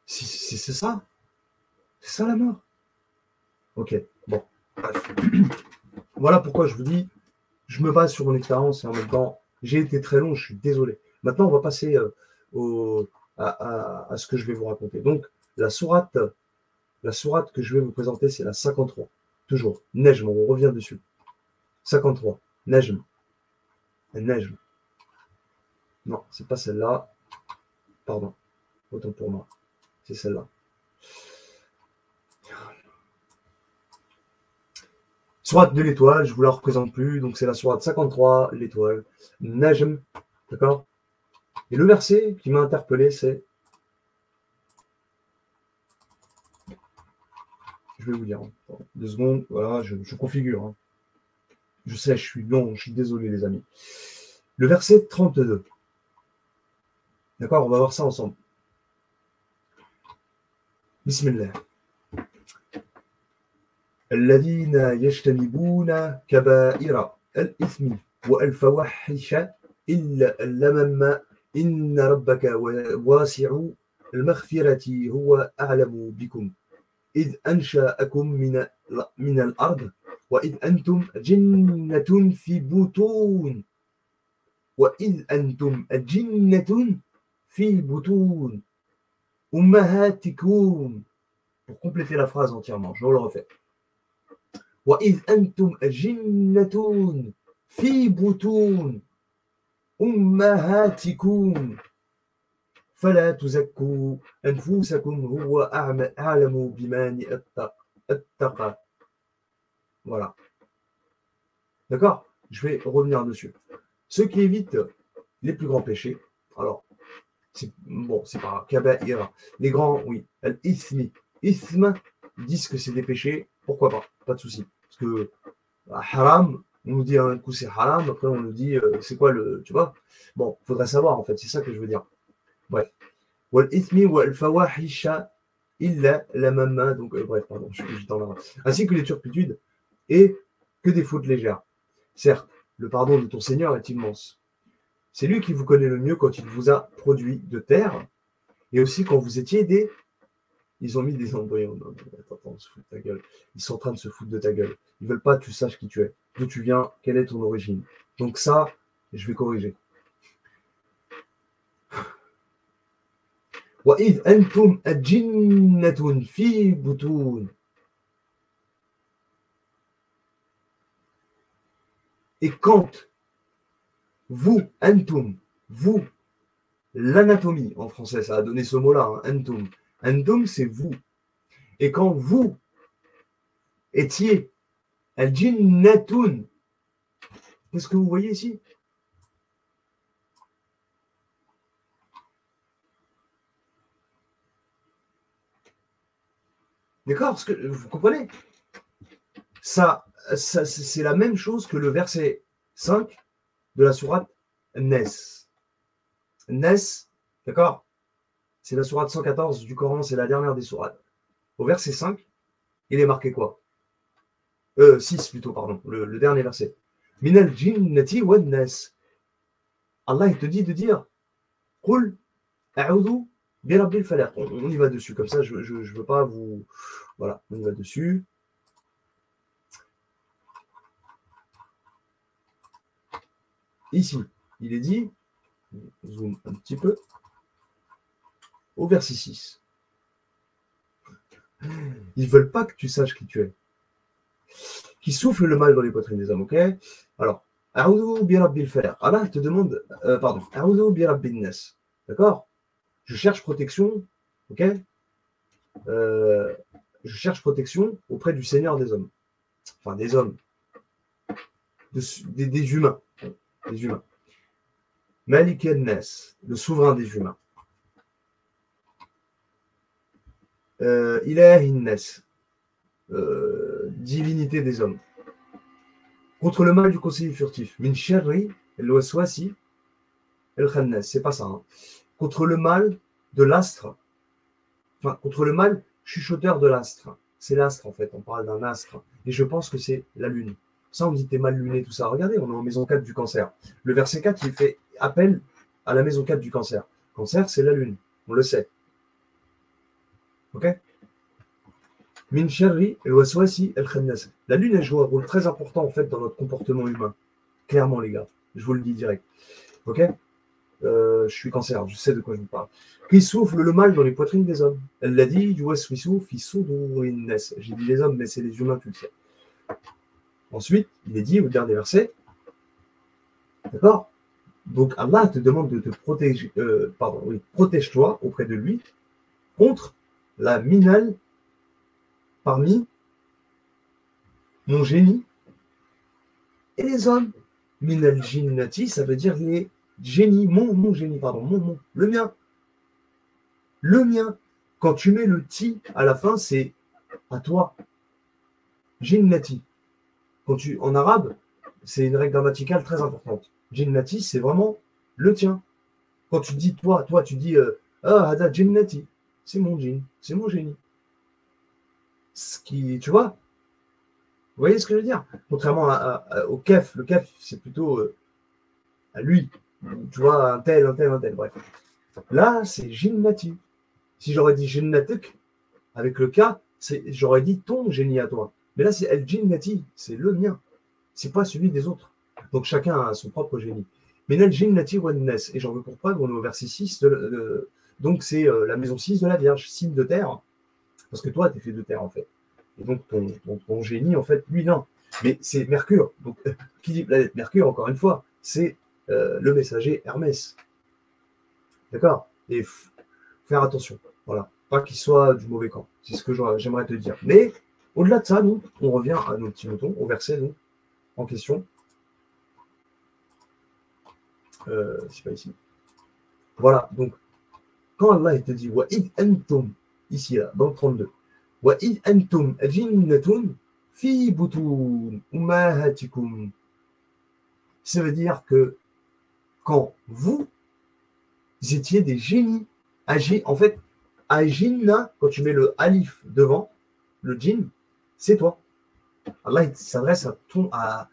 C'est ça. C'est ça la mort. Ok. Bon. Bref. Voilà pourquoi je vous dis, je me base sur mon expérience et en même temps, j'ai été très long, je suis désolé. Maintenant, on va passer à ce que je vais vous raconter. Donc, la sourate que je vais vous présenter, c'est la 53. Toujours. Nejm, on revient dessus. 53. Nejm. Nejm. Non, c'est pas celle-là. Pardon. Autant pour moi. C'est celle-là. Sourate de l'étoile, je ne vous la représente plus. Donc, c'est la sourate 53, l'étoile. Nejm. D'accord? Et le verset qui m'a interpellé, c'est. Je vais vous dire. 2 secondes. Voilà, je configure. Hein. Je sais, je suis long, je suis désolé, les amis. Le verset 32. D'accord, on va voir ça ensemble. Bismillah. الذين يجتنبون كبائر الإثم والفواحش إلا اللمم إن ربك واسع المغفرة هو أعلم بكم إذ أنشأكم من الأرض وإذ أنتم جنة في بطون أمهاتكم. Pour compléter la phrase entièrement, je le refais. وإذ أنتم جنة في بطون أمهاتكم فلا تزكوا أنفسكم هو أعلم بمن اتقى. Voilà. D'accord? Je vais revenir dessus. Ceux qui évitent les plus grands péchés, alors, c'est pas kaba'ira. Les grands, oui. Al-ithmi. Ithm, disent que c'est des péchés, pourquoi pas? Pas de souci. Parce que haram, on nous dit un coup c'est haram, après on nous dit c'est quoi le. Tu vois? Bon, il faudrait savoir en fait, c'est ça que je veux dire. Bref. Wal ithmi wal fawahisha illa la mamma, donc bref, pardon, je suis dans la. Ainsi que les turpitudes et que des fautes légères. Certes, le pardon de ton Seigneur est immense. C'est lui qui vous connaît le mieux quand il vous a produit de terre et aussi quand vous étiez des Ils ont mis des embryons. Non, attends, on se fout de ta gueule. Ils sont en train de se foutre de ta gueule. Ils veulent pas que tu saches qui tu es, d'où tu viens, quelle est ton origine. Donc ça, je vais corriger. وَإِذْ أَنْتُمْ أَجِنَّةٌ فِي بُطُونٍ. Et quand vous, antum, vous, l'anatomie, en français, ça a donné ce mot-là, hein, antum. Antum, c'est vous. Et quand vous étiez al-jinnatun, qu'est-ce que vous voyez ici? D'accord? Vous comprenez? Ça, c'est la même chose que le verset 5 de la sourate Nes. Nes, d'accord? C'est la sourate 114 du Coran, c'est la dernière des sourates. Au verset 5, il est marqué quoi? 6 plutôt, pardon, le dernier verset. Minal jinnati wan nas. Allah, il te dit de dire Qul a'udhu bi rabbil falaq. On y va dessus, comme ça, je veux pas vous. Voilà, on y va dessus. Ici, il est dit, zoom un petit peu, au verset 6. Ils veulent pas que tu saches qui tu es. Qui souffle le mal dans les poitrines des hommes, ok? Alors, A'udhu bi rabbil falaq. Allah te demande, pardon, A'udhu bi rabbin nas. D'accord? Je cherche protection, ok? Je cherche protection auprès du Seigneur des hommes. Enfin, des hommes. Des humains. Des humains. Malik al-Nas, le souverain des humains. Ilah al-Nas, divinité des hommes. Contre le mal du conseiller furtif. Min sharri al-waswasi al-khannas. C'est pas ça. Hein. Contre le mal de l'astre. Enfin, contre le mal chuchoteur de l'astre. C'est l'astre, en fait. On parle d'un astre. Et je pense que c'est la lune. Ça, on dit t'es mal luné, tout ça. Regardez, on est en maison 4 du cancer. Le verset 4, il fait appel à la maison 4 du cancer. Cancer, c'est la lune. On le sait. Ok? Min sharri al-waswasi al-khannas. La lune, elle joue un rôle très important, en fait, dans notre comportement humain. Clairement, les gars. Je vous le dis direct. Ok? Je suis cancer, je sais de quoi je vous parle. Qui souffle le mal dans les poitrines des hommes. Elle l'a dit, j'ai dit les hommes, mais c'est les humains, tu le sais. Ensuite, il est dit au dernier verset, d'accord? Donc Allah te demande de te protéger, protège-toi auprès de lui contre la minal parmi mon génie et les hommes. Minal jinnati, ça veut dire les génie, mon génie, pardon, le mien. Le mien. Quand tu mets le ti à la fin, c'est à toi. Jinnati. En arabe, c'est une règle grammaticale très importante. Jinnati, c'est vraiment le tien. Quand tu dis toi, tu dis hada jinnati. C'est mon djinn, c'est mon génie. Ce qui, tu vois, vous voyez ce que je veux dire? Contrairement au kef, le kef, c'est plutôt à lui. Tu vois, un tel, bref. Là, c'est jinnati. Si j'aurais dit jinnatuk, avec le K, j'aurais dit ton génie à toi. Mais là, c'est el jinnati, c'est le mien. C'est pas celui des autres. Donc chacun a son propre génie. Mais el jinnati wan nas. Et j'en veux pour preuve, on est au verset 6. Donc c'est la maison 6 de la Vierge, signe de terre. Parce que toi, tu es fait de terre, en fait. Et donc ton génie, en fait, lui, non. Mais c'est Mercure. Donc, qui dit planète Mercure, encore une fois, c'est le messager Hermès. D'accord? Et faire attention. Voilà. Pas qu'il soit du mauvais camp. C'est ce que j'aimerais te dire. Mais au-delà de ça, nous, on revient à nos petits moutons, au verset nous, en question. C'est pas ici. Voilà. Donc, quand Allah te dit Wa'id antum, ici, là, dans le 32, Wa'id antum jinnatun fi butun ummahatikum. Ça veut dire que quand vous étiez des génies, en fait, Ajinna, quand tu mets le alif devant, le djinn, c'est toi. Allah il s'adresse à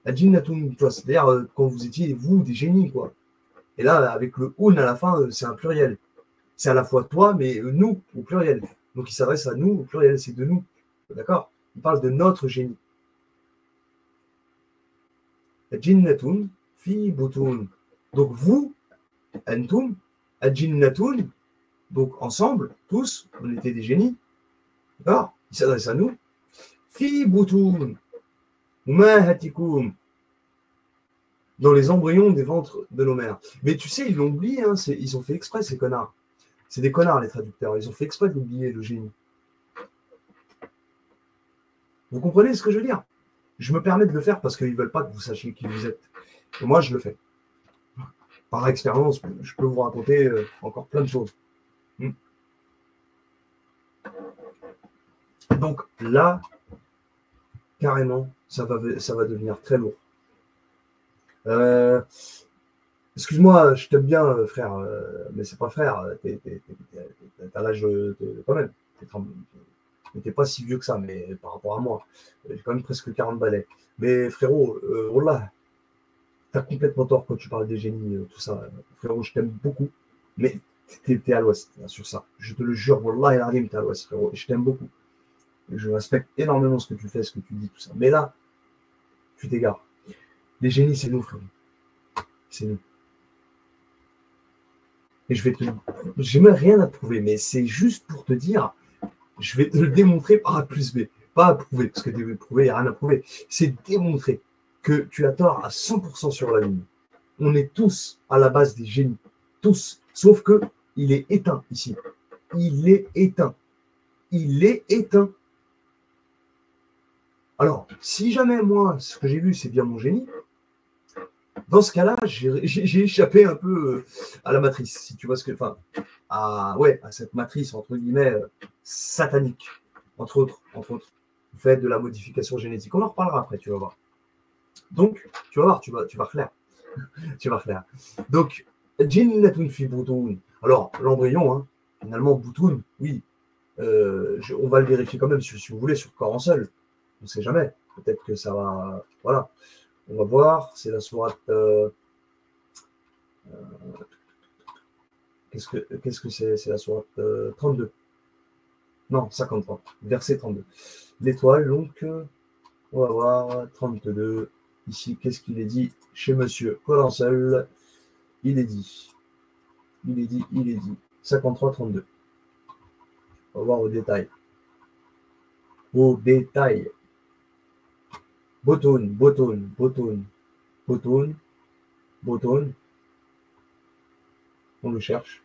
Jinnatun, c'est-à-dire quand vous étiez, vous, des génies, quoi. Et là, avec le un à la fin, c'est un pluriel. C'est à la fois toi, mais nous, au pluriel. Donc il s'adresse à nous, au pluriel, c'est de nous. D'accord? Il parle de notre génie. Jinnatun fi butun. Donc vous, antum, jinnatun, donc ensemble, tous, on était des génies. D'accord? Il s'adresse à nous. Fi butun, umahatikum, dans les embryons des ventres de nos mères. Mais tu sais, ils l'ont oublié, hein, ils ont fait exprès, ces connards. C'est des connards, les traducteurs. Ils ont fait exprès d'oublier le génie. Vous comprenez ce que je veux dire? Je me permets de le faire parce qu'ils ne veulent pas que vous sachiez qui vous êtes. Et moi, je le fais. Par expérience, je peux vous raconter encore plein de choses. Donc là, carrément, ça va devenir très lourd. Excuse-moi, je t'aime bien, frère, mais c'est pas frère. T'as l'âge quand même. T'es pas si vieux que ça, mais par rapport à moi, j'ai quand même presque 40 balais. Mais frérot, wallah, t'as complètement tort quand tu parles des génies, tout ça. Frérot, je t'aime beaucoup, mais t'es à l'ouest sur ça. Je te le jure, wallah, el alim, t'es à l'ouest, frérot. Et je t'aime beaucoup. Je respecte énormément ce que tu fais, ce que tu dis, tout ça. Mais là, tu t'égares. Les génies, c'est nous, frérot. C'est nous. Et j'ai même rien à prouver, mais c'est juste pour te dire, je vais te le démontrer par A plus B. Pas à prouver, parce que prouver, il n'y a rien à prouver. C'est démontrer que tu as tort à 100% sur la ligne. On est tous à la base des génies. Tous. Sauf que il est éteint ici. Il est éteint. Il est éteint. Alors, si jamais moi, ce que j'ai vu, c'est bien mon génie, dans ce cas-là, j'ai échappé un peu à la matrice, si tu vois ce que. Enfin, à cette matrice, entre guillemets, satanique, entre autres. Vous faites de la modification génétique. On en reparlera après, tu vas voir. Donc, tu vas voir, tu vas refaire. Tu vas refaire. Donc, Jinnatun fi butun. Alors, l'embryon, hein, finalement, butun, oui. On va le vérifier quand même, si vous voulez, sur corps en seul. On ne sait jamais. Peut-être que ça va. Voilà. On va voir. C'est la sourate. Qu'est-ce que c'est? C'est la sourate 32. Non, 53. Verset 32. L'étoile, donc, on va voir 32. Ici, qu'est-ce qu'il est dit chez monsieur Colancel? Il est dit. 53, 32. On va voir au détail. Botone. On le cherche.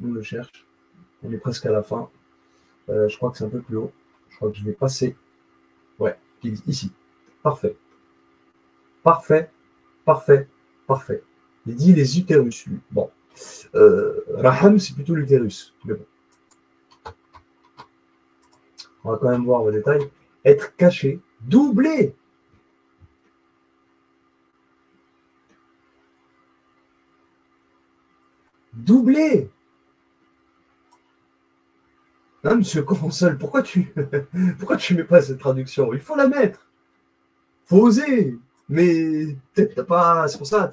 On est presque à la fin. Je crois que c'est un peu plus haut. Je crois que je vais passer. Ouais, ici. Parfait. Il dit les utérus, lui. Bon. Raham, c'est plutôt l'utérus. Mais bon. On va quand même voir au détail. Être caché, doublé. Non, monsieur Commensal, pourquoi tu mets pas cette traduction? Il faut la mettre. Faut oser. Mais peut-être t'as pas. C'est pour ça,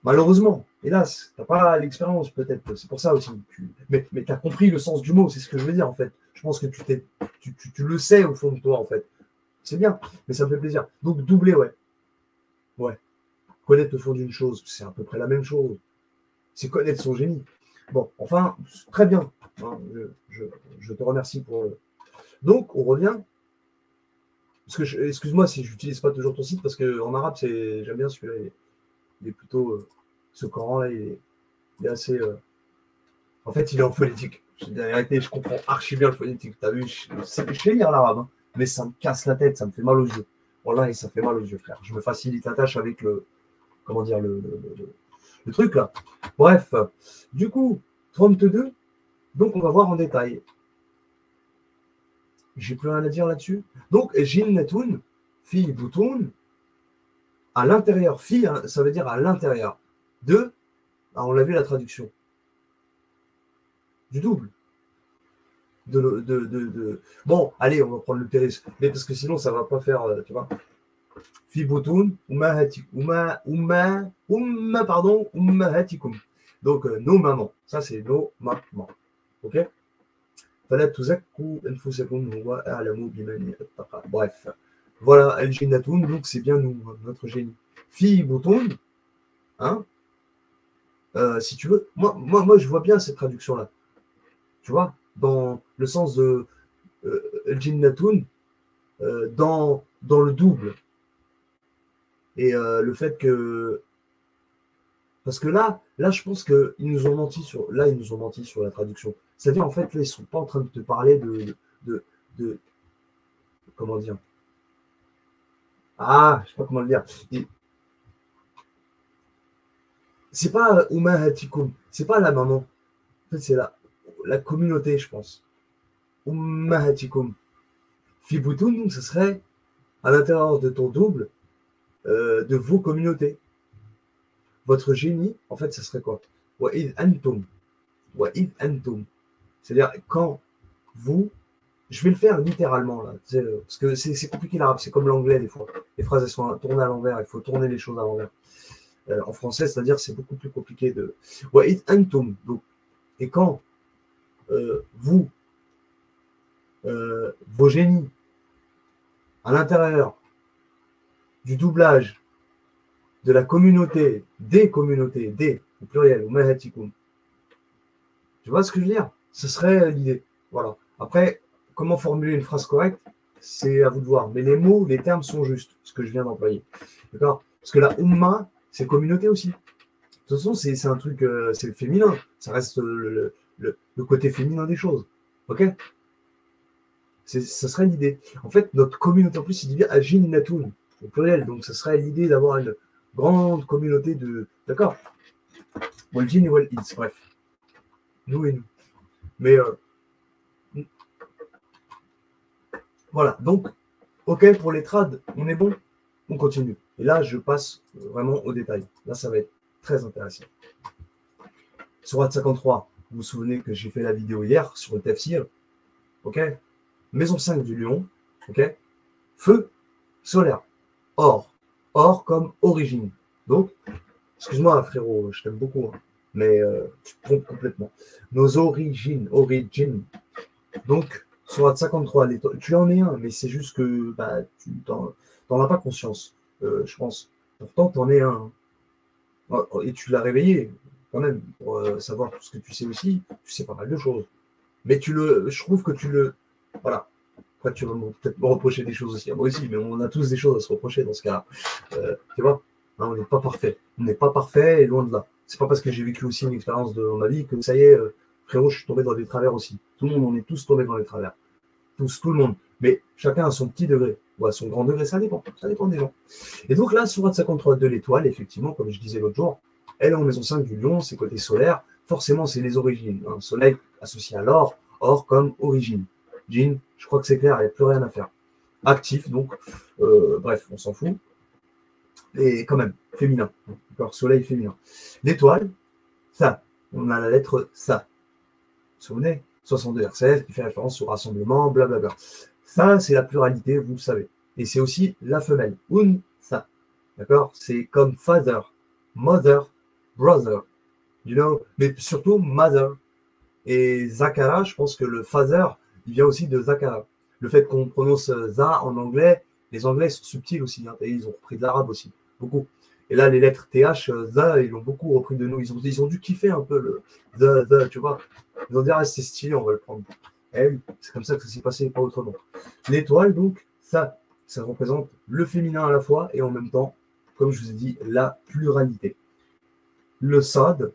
malheureusement, hélas, t'as pas l'expérience, peut-être. C'est pour ça aussi. Mais tu as compris le sens du mot, c'est ce que je veux dire, en fait. Je pense que tu le sais au fond de toi, en fait. C'est bien, mais ça me fait plaisir. Donc, doubler, ouais. Connaître le fond d'une chose, c'est à peu près la même chose. C'est connaître son génie. Bon, enfin, très bien. Hein, je te remercie pour. Donc, on revient. Parce que excuse-moi si je n'utilise pas toujours ton site, parce qu'en arabe, j'aime bien celui-là. Il est plutôt. Ce Coran-là, il est assez. En fait, il est en phonétique. Je dis la vérité, je comprends archi bien le phonétique. Tu as vu, je sais lire l'arabe, hein, mais ça me casse la tête, ça me fait mal aux yeux. Voilà, et ça fait mal aux yeux, frère. Je me facilite la tâche avec le. Comment dire, le truc là. Bref, du coup, 32, donc on va voir en détail. J'ai plus rien à dire là-dessus. Donc, Jinnatun, fille boutoun, à l'intérieur. Fille, hein, ça veut dire à l'intérieur. De, on l'a vu la traduction. Du double. Bon, allez, on va prendre l'utérus. Mais parce que sinon, ça va pas faire, tu vois. Fi boutoun, ummahatikum. Donc, nos mamans. Ça, c'est nos mamans. Ok? فلا تزكوا أنفسكم هو أعلم بمن اتقى. Bref, voilà, El Jinnatoun, donc c'est bien nous, notre génie. Fi Bouton, hein, si tu veux, moi, je vois bien cette traduction-là. Tu vois, dans le sens de El Jinnatoun, dans le double. Et le fait que. Parce que là, je pense qu'ils nous ont menti sur. Là, ils nous ont menti sur la traduction. C'est-à-dire, en fait, là, ils sont pas en train de te parler de, de comment dire. Ah, je sais pas comment le dire. C'est pas Ummahatikum, c'est pas la maman. En fait, c'est la communauté, je pense. Ummahatikum. Fiboutoun, donc, ce serait à l'intérieur de ton double, de vos communautés. Votre génie, en fait, ce serait quoi? Wa'id antum. Wa'id antum. C'est-à-dire, quand vous. Je vais le faire littéralement, là. Parce que c'est compliqué l'arabe, c'est comme l'anglais, des fois. Les phrases, elles sont tournées à l'envers, il faut tourner les choses à l'envers. En français, c'est-à-dire, c'est beaucoup plus compliqué de. Wa'id antum. Donc, et quand vous, vos génies, à l'intérieur du doublage de la communauté, des, au pluriel, ou mahatikum. Tu vois ce que je veux dire? Ce serait l'idée. Voilà. Après, comment formuler une phrase correcte, c'est à vous de voir. Mais les mots, les termes sont justes, ce que je viens d'employer. D'accord? Parce que la umma, c'est communauté aussi. De toute façon, c'est un truc, c'est féminin. Ça reste le côté féminin des choses. Ok? Ça serait l'idée. En fait, notre communauté, en plus, il dit bien Ajin Natoun, au pluriel. Donc, ça serait l'idée d'avoir une grande communauté de. D'accord? Waljin et Wal-Ins, bref. Nous et nous. Mais voilà. Donc, OK pour les trades, on est bon? On continue. Et là, je passe vraiment au détail. Là, ça va être très intéressant. Sourate 53, vous vous souvenez que j'ai fait la vidéo hier sur le tafsir. OK? Maison 5 du lion. OK? Feu solaire. Or. Or comme origine. Donc, excuse-moi, frérot, je t'aime beaucoup, hein, mais tu te trompes complètement. Nos origines. Donc, Sourate 53, tu en es un, mais c'est juste que bah, tu n'en as pas conscience, je pense. Pourtant, tu en es un. Et tu l'as réveillé, quand même, pour savoir tout ce que tu sais aussi. Tu sais pas mal de choses. Mais je trouve que tu le. Voilà. Après, tu vas peut-être me reprocher des choses aussi. Moi aussi, mais on a tous des choses à se reprocher dans ce cas-là. Tu vois, hein, on n'est pas parfait. On n'est pas parfait et loin de là. C'est pas parce que j'ai vécu aussi une expérience dans ma vie que ça y est, frérot, je suis tombé dans des travers aussi. Tout le monde, on est tous tombés dans les travers. Tout le monde. Mais chacun a son petit degré ou à son grand degré, ça dépend. Ça dépend des gens. Et donc là, Sourate 53 de l'étoile, effectivement, comme je disais l'autre jour, elle est en maison 5 du lion, c'est côté solaire. Forcément, c'est les origines. Hein. Soleil associé à l'or, or comme origine. Jean, je crois que c'est clair, il n'y a plus rien à faire. Actif, donc, bref, on s'en fout. Et quand même, féminin. D'accord, soleil féminin. L'étoile, ça. On a la lettre ça. Vous vous souvenez 62 R16 qui fait référence au rassemblement, blablabla. Ça, c'est la pluralité, vous le savez. Et c'est aussi la femelle. Un, ça. D'accord? C'est comme father, mother, brother. You know? Mais surtout mother. Et Zakara, je pense que le father, il vient aussi de Zakara. Le fait qu'on prononce za en anglais, les anglais sont subtils aussi. Hein, et ils ont repris de l'arabe aussi. Beaucoup. Et là, les lettres TH, za, ils l'ont beaucoup repris de nous. Ils ont dû kiffer un peu le the, tu vois. Ils ont dit, ah, c'est stylé, on va le prendre. Et oui, c'est comme ça que ça s'est passé, pas autrement. L'étoile, donc, ça représente le féminin à la fois et en même temps, comme je vous ai dit, la pluralité. Le sad,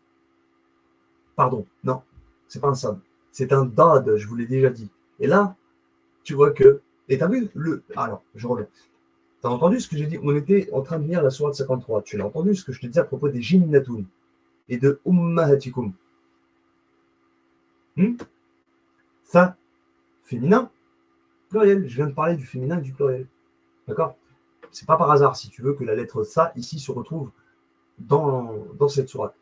pardon, non, c'est pas un sad, c'est un dad, je vous l'ai déjà dit. Et là, tu vois que, et t'as vu le, alors, je reviens. T'as entendu ce que j'ai dit? On était en train de lire la sourate 53. Tu l'as entendu ce que je te disais à propos des Jinnatoun et de Ummahatikum. Ça, féminin, pluriel. Je viens de parler du féminin et du pluriel. D'accord? C'est pas par hasard, si tu veux, que la lettre ça, ici, se retrouve dans cette sourate.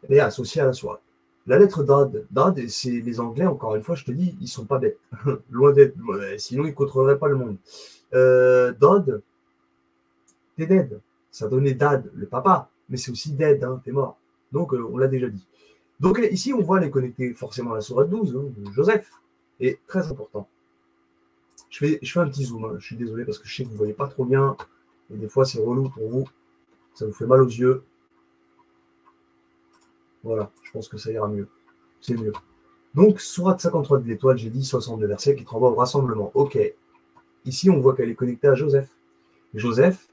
Elle est associée à la sourate. La lettre dad, c'est les Anglais, encore une fois, je te dis, ils sont pas bêtes. Loin d'être, sinon ils ne contrôleraient pas le monde. Dad, t'es dead. Ça donnait dad, le papa, mais c'est aussi dead, hein, t'es mort. Donc, on l'a déjà dit. Donc ici, on voit les connecter forcément à la sourate 12, hein, de Joseph. Et très important. Je fais un petit zoom, hein. Je suis désolé parce que je sais que vous ne voyez pas trop bien. Et des fois, c'est relou pour vous. Ça vous fait mal aux yeux. Voilà, je pense que ça ira mieux. C'est mieux. Donc, sourate 53 de l'étoile, j'ai dit 62 versets qui te renvoient au rassemblement. Ok. Ici, on voit qu'elle est connectée à Joseph. Joseph,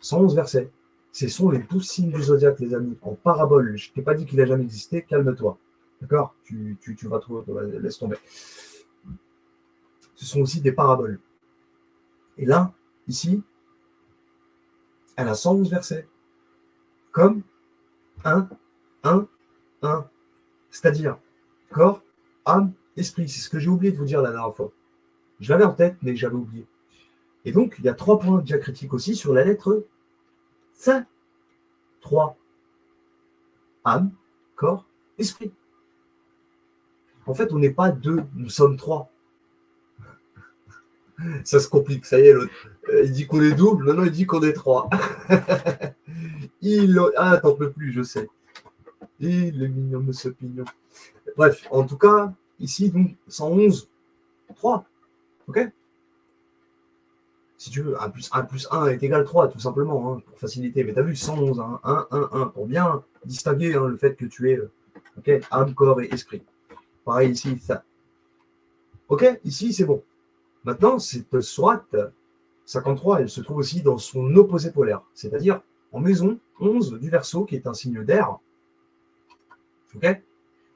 111 versets. Ce sont les 12 signes du zodiaque, les amis, en parabole. Je ne t'ai pas dit qu'il n'a jamais existé, calme-toi. D'accord, tu vas trouver, laisse tomber. Ce sont aussi des paraboles. Et là, ici, elle a 111 versets. Comme 1, 1, 1. C'est-à-dire corps, âme, esprit. C'est ce que j'ai oublié de vous dire la dernière fois. Je l'avais en tête, mais j'avais oublié. Et donc, il y a 3 points diacritiques aussi sur la lettre C. 3. Âme, corps, esprit. En fait, on n'est pas 2, nous sommes 3. Ça se complique, ça y est, l'autre. Il dit qu'on est double, maintenant il dit qu'on est 3. Ah, t'en peux plus, je sais. Il est mignon, monsieur Pignon. Bref, en tout cas, ici, donc, 111, 3. Ok? Si tu veux, 1 plus 1 est égal à 3, tout simplement, hein, pour faciliter. Mais tu as vu, 111, hein, 1, 1, 1, pour bien distinguer le fait que tu es âme, corps et esprit. Pareil ici, ça. Ok, ici, c'est bon. Maintenant, cette sourate 53, elle se trouve aussi dans son opposé polaire, c'est-à-dire en maison 11 du Verseau, qui est un signe d'air. Ok?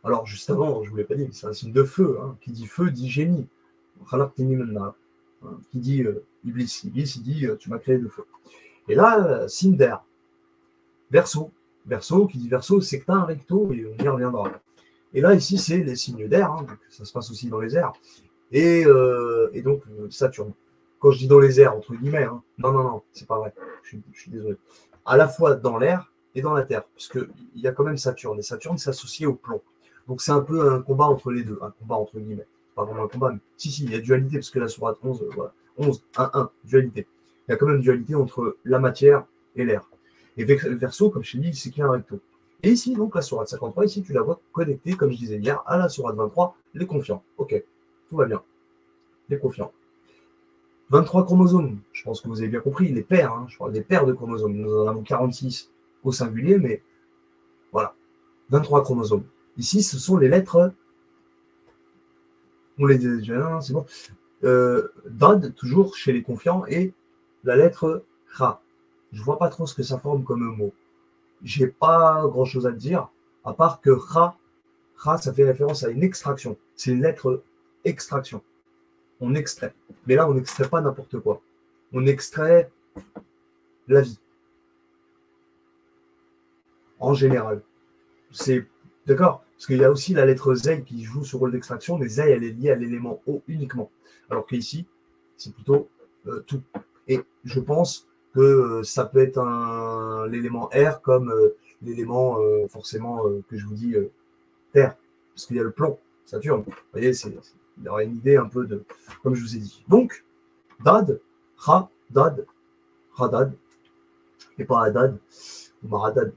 Alors, juste avant, je ne vous l'ai pas dit, mais c'est un signe de feu. Hein. Qui dit feu dit génie. Qui dit Iblis. Iblis, il dit tu m'as créé de feu. Et là, signe d'air. Verseau. Verseau, qui dit Verseau, sectin, recto, et on y reviendra. Et là, ici, c'est les signes d'air. Hein, donc ça se passe aussi dans les airs. Et donc, Saturne. Quand je dis dans les airs, entre guillemets, hein, non, c'est pas vrai. Je suis désolé. À la fois dans l'air et dans la terre, puisqu'il y a quand même Saturne. Et Saturne s'associe au plomb. Donc, c'est un peu un combat entre les deux. Un combat entre guillemets. Pas vraiment un combat, mais si, il y a dualité, parce que la sourate 11, voilà. 11, 1, 1, dualité. Il y a quand même dualité entre la matière et l'air. Et Verseau, comme je t'ai dit, c'est qu'il y a un recto. Et ici, donc, la sourate 53, ici, tu la vois connectée, comme je disais hier, à la sourate 23, les confiants. Ok, tout va bien. Les confiants. 23 chromosomes, je pense que vous avez bien compris, les paires, hein, je parle des paires de chromosomes. Nous en avons 46 au singulier, mais voilà. 23 chromosomes. Ici, ce sont les lettres. On les dit déjà, c'est bon. Dad, toujours chez les confiants, et la lettre Ra. Je ne vois pas trop ce que ça forme comme mot. J'ai pas grand chose à te dire, à part que Ra, ça fait référence à une extraction. C'est une lettre extraction. On extrait. Mais là, on n'extrait pas n'importe quoi. On extrait la vie. En général. C'est d'accord? Parce qu'il y a aussi la lettre Z qui joue ce rôle d'extraction, mais Z, elle est liée à l'élément O uniquement. Alors qu'ici, c'est plutôt tout. Et je pense que ça peut être l'élément R comme l'élément forcément que je vous dis Terre. Parce qu'il y a le plomb, Saturne. Vous voyez, il y aura une idée un peu de, comme je vous ai dit. Donc, Dad, Ra, Dad, Radad, et pas Haddad, ou Maradad.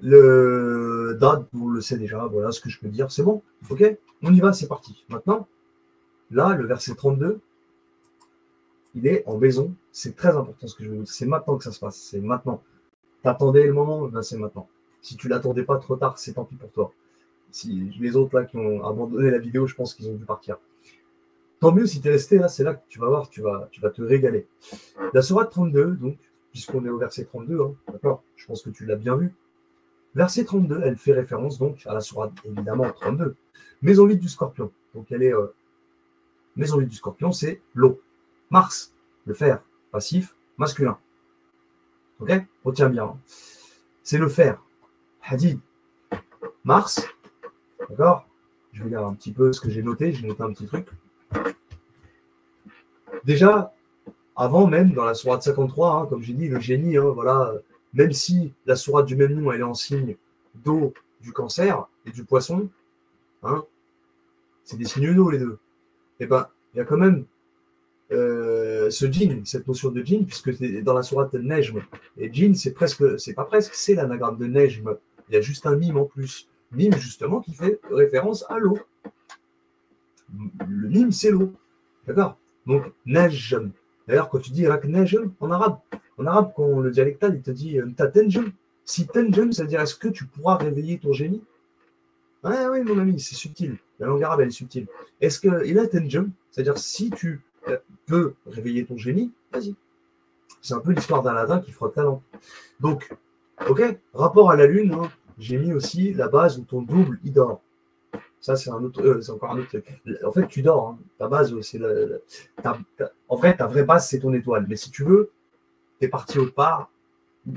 Le Dad, on le sait déjà, voilà ce que je peux dire, c'est bon, ok? On y va, c'est parti. Maintenant, là, le verset 32, il est en maison, c'est très important ce que je vais vous dire, c'est maintenant que ça se passe, c'est maintenant. T'attendais le moment, ben c'est maintenant. Si tu l'attendais pas trop tard, c'est tant pis pour toi. Si les autres là qui ont abandonné la vidéo, je pense qu'ils ont dû partir. Tant mieux si tu es resté là, c'est là que tu vas voir, tu vas te régaler. La sourate 32, donc, puisqu'on est au verset 32, hein, d'accord, je pense que tu l'as bien vu. Verset 32, elle fait référence donc à la sourate, évidemment, 32. Maison vide du scorpion. Donc elle est maison vide du scorpion, c'est l'eau. Mars, le fer, passif, masculin. Ok? Retiens bien. Hein. C'est le fer. Hadid. Mars, d'accord? Je vais lire un petit peu ce que j'ai noté un petit truc. Déjà, avant même, dans la sourate 53, hein, comme j'ai dit, le génie, hein, voilà, même si la sourate du même nom, elle est en signe d'eau, du cancer et du poisson, hein, c'est des signes d'eau les deux. Et ben, il y a quand même ce djinn, cette notion de djinn, puisque c'est dans la sourate Nejm. Et djinn, c'est pas presque, c'est l'anagramme de Nejm. Il y a juste un mime en plus. Mime, justement, qui fait référence à l'eau. Le mime, c'est l'eau. D'accord? Donc, najm. D'ailleurs, quand tu dis rak najm en arabe, quand le dialectal, il te dit ta tenjm. Si tenjm, ça veut dire est-ce que tu pourras réveiller ton génie? Ah oui, mon ami, c'est subtil. La langue arabe, elle est subtile. Est-ce que il a tenjm, c'est-à-dire si tu peux réveiller ton génie, vas-y. C'est un peu l'histoire d'Aladin qui frotte la lampe. Donc, ok, rapport à la lune, hein, j'ai mis aussi la base où ton double, il dort. Ça, c'est encore un autre truc. En fait, tu dors. Hein. Ta base, c'est en vrai, ta vraie base, c'est ton étoile. Mais si tu veux, tu es parti autre part,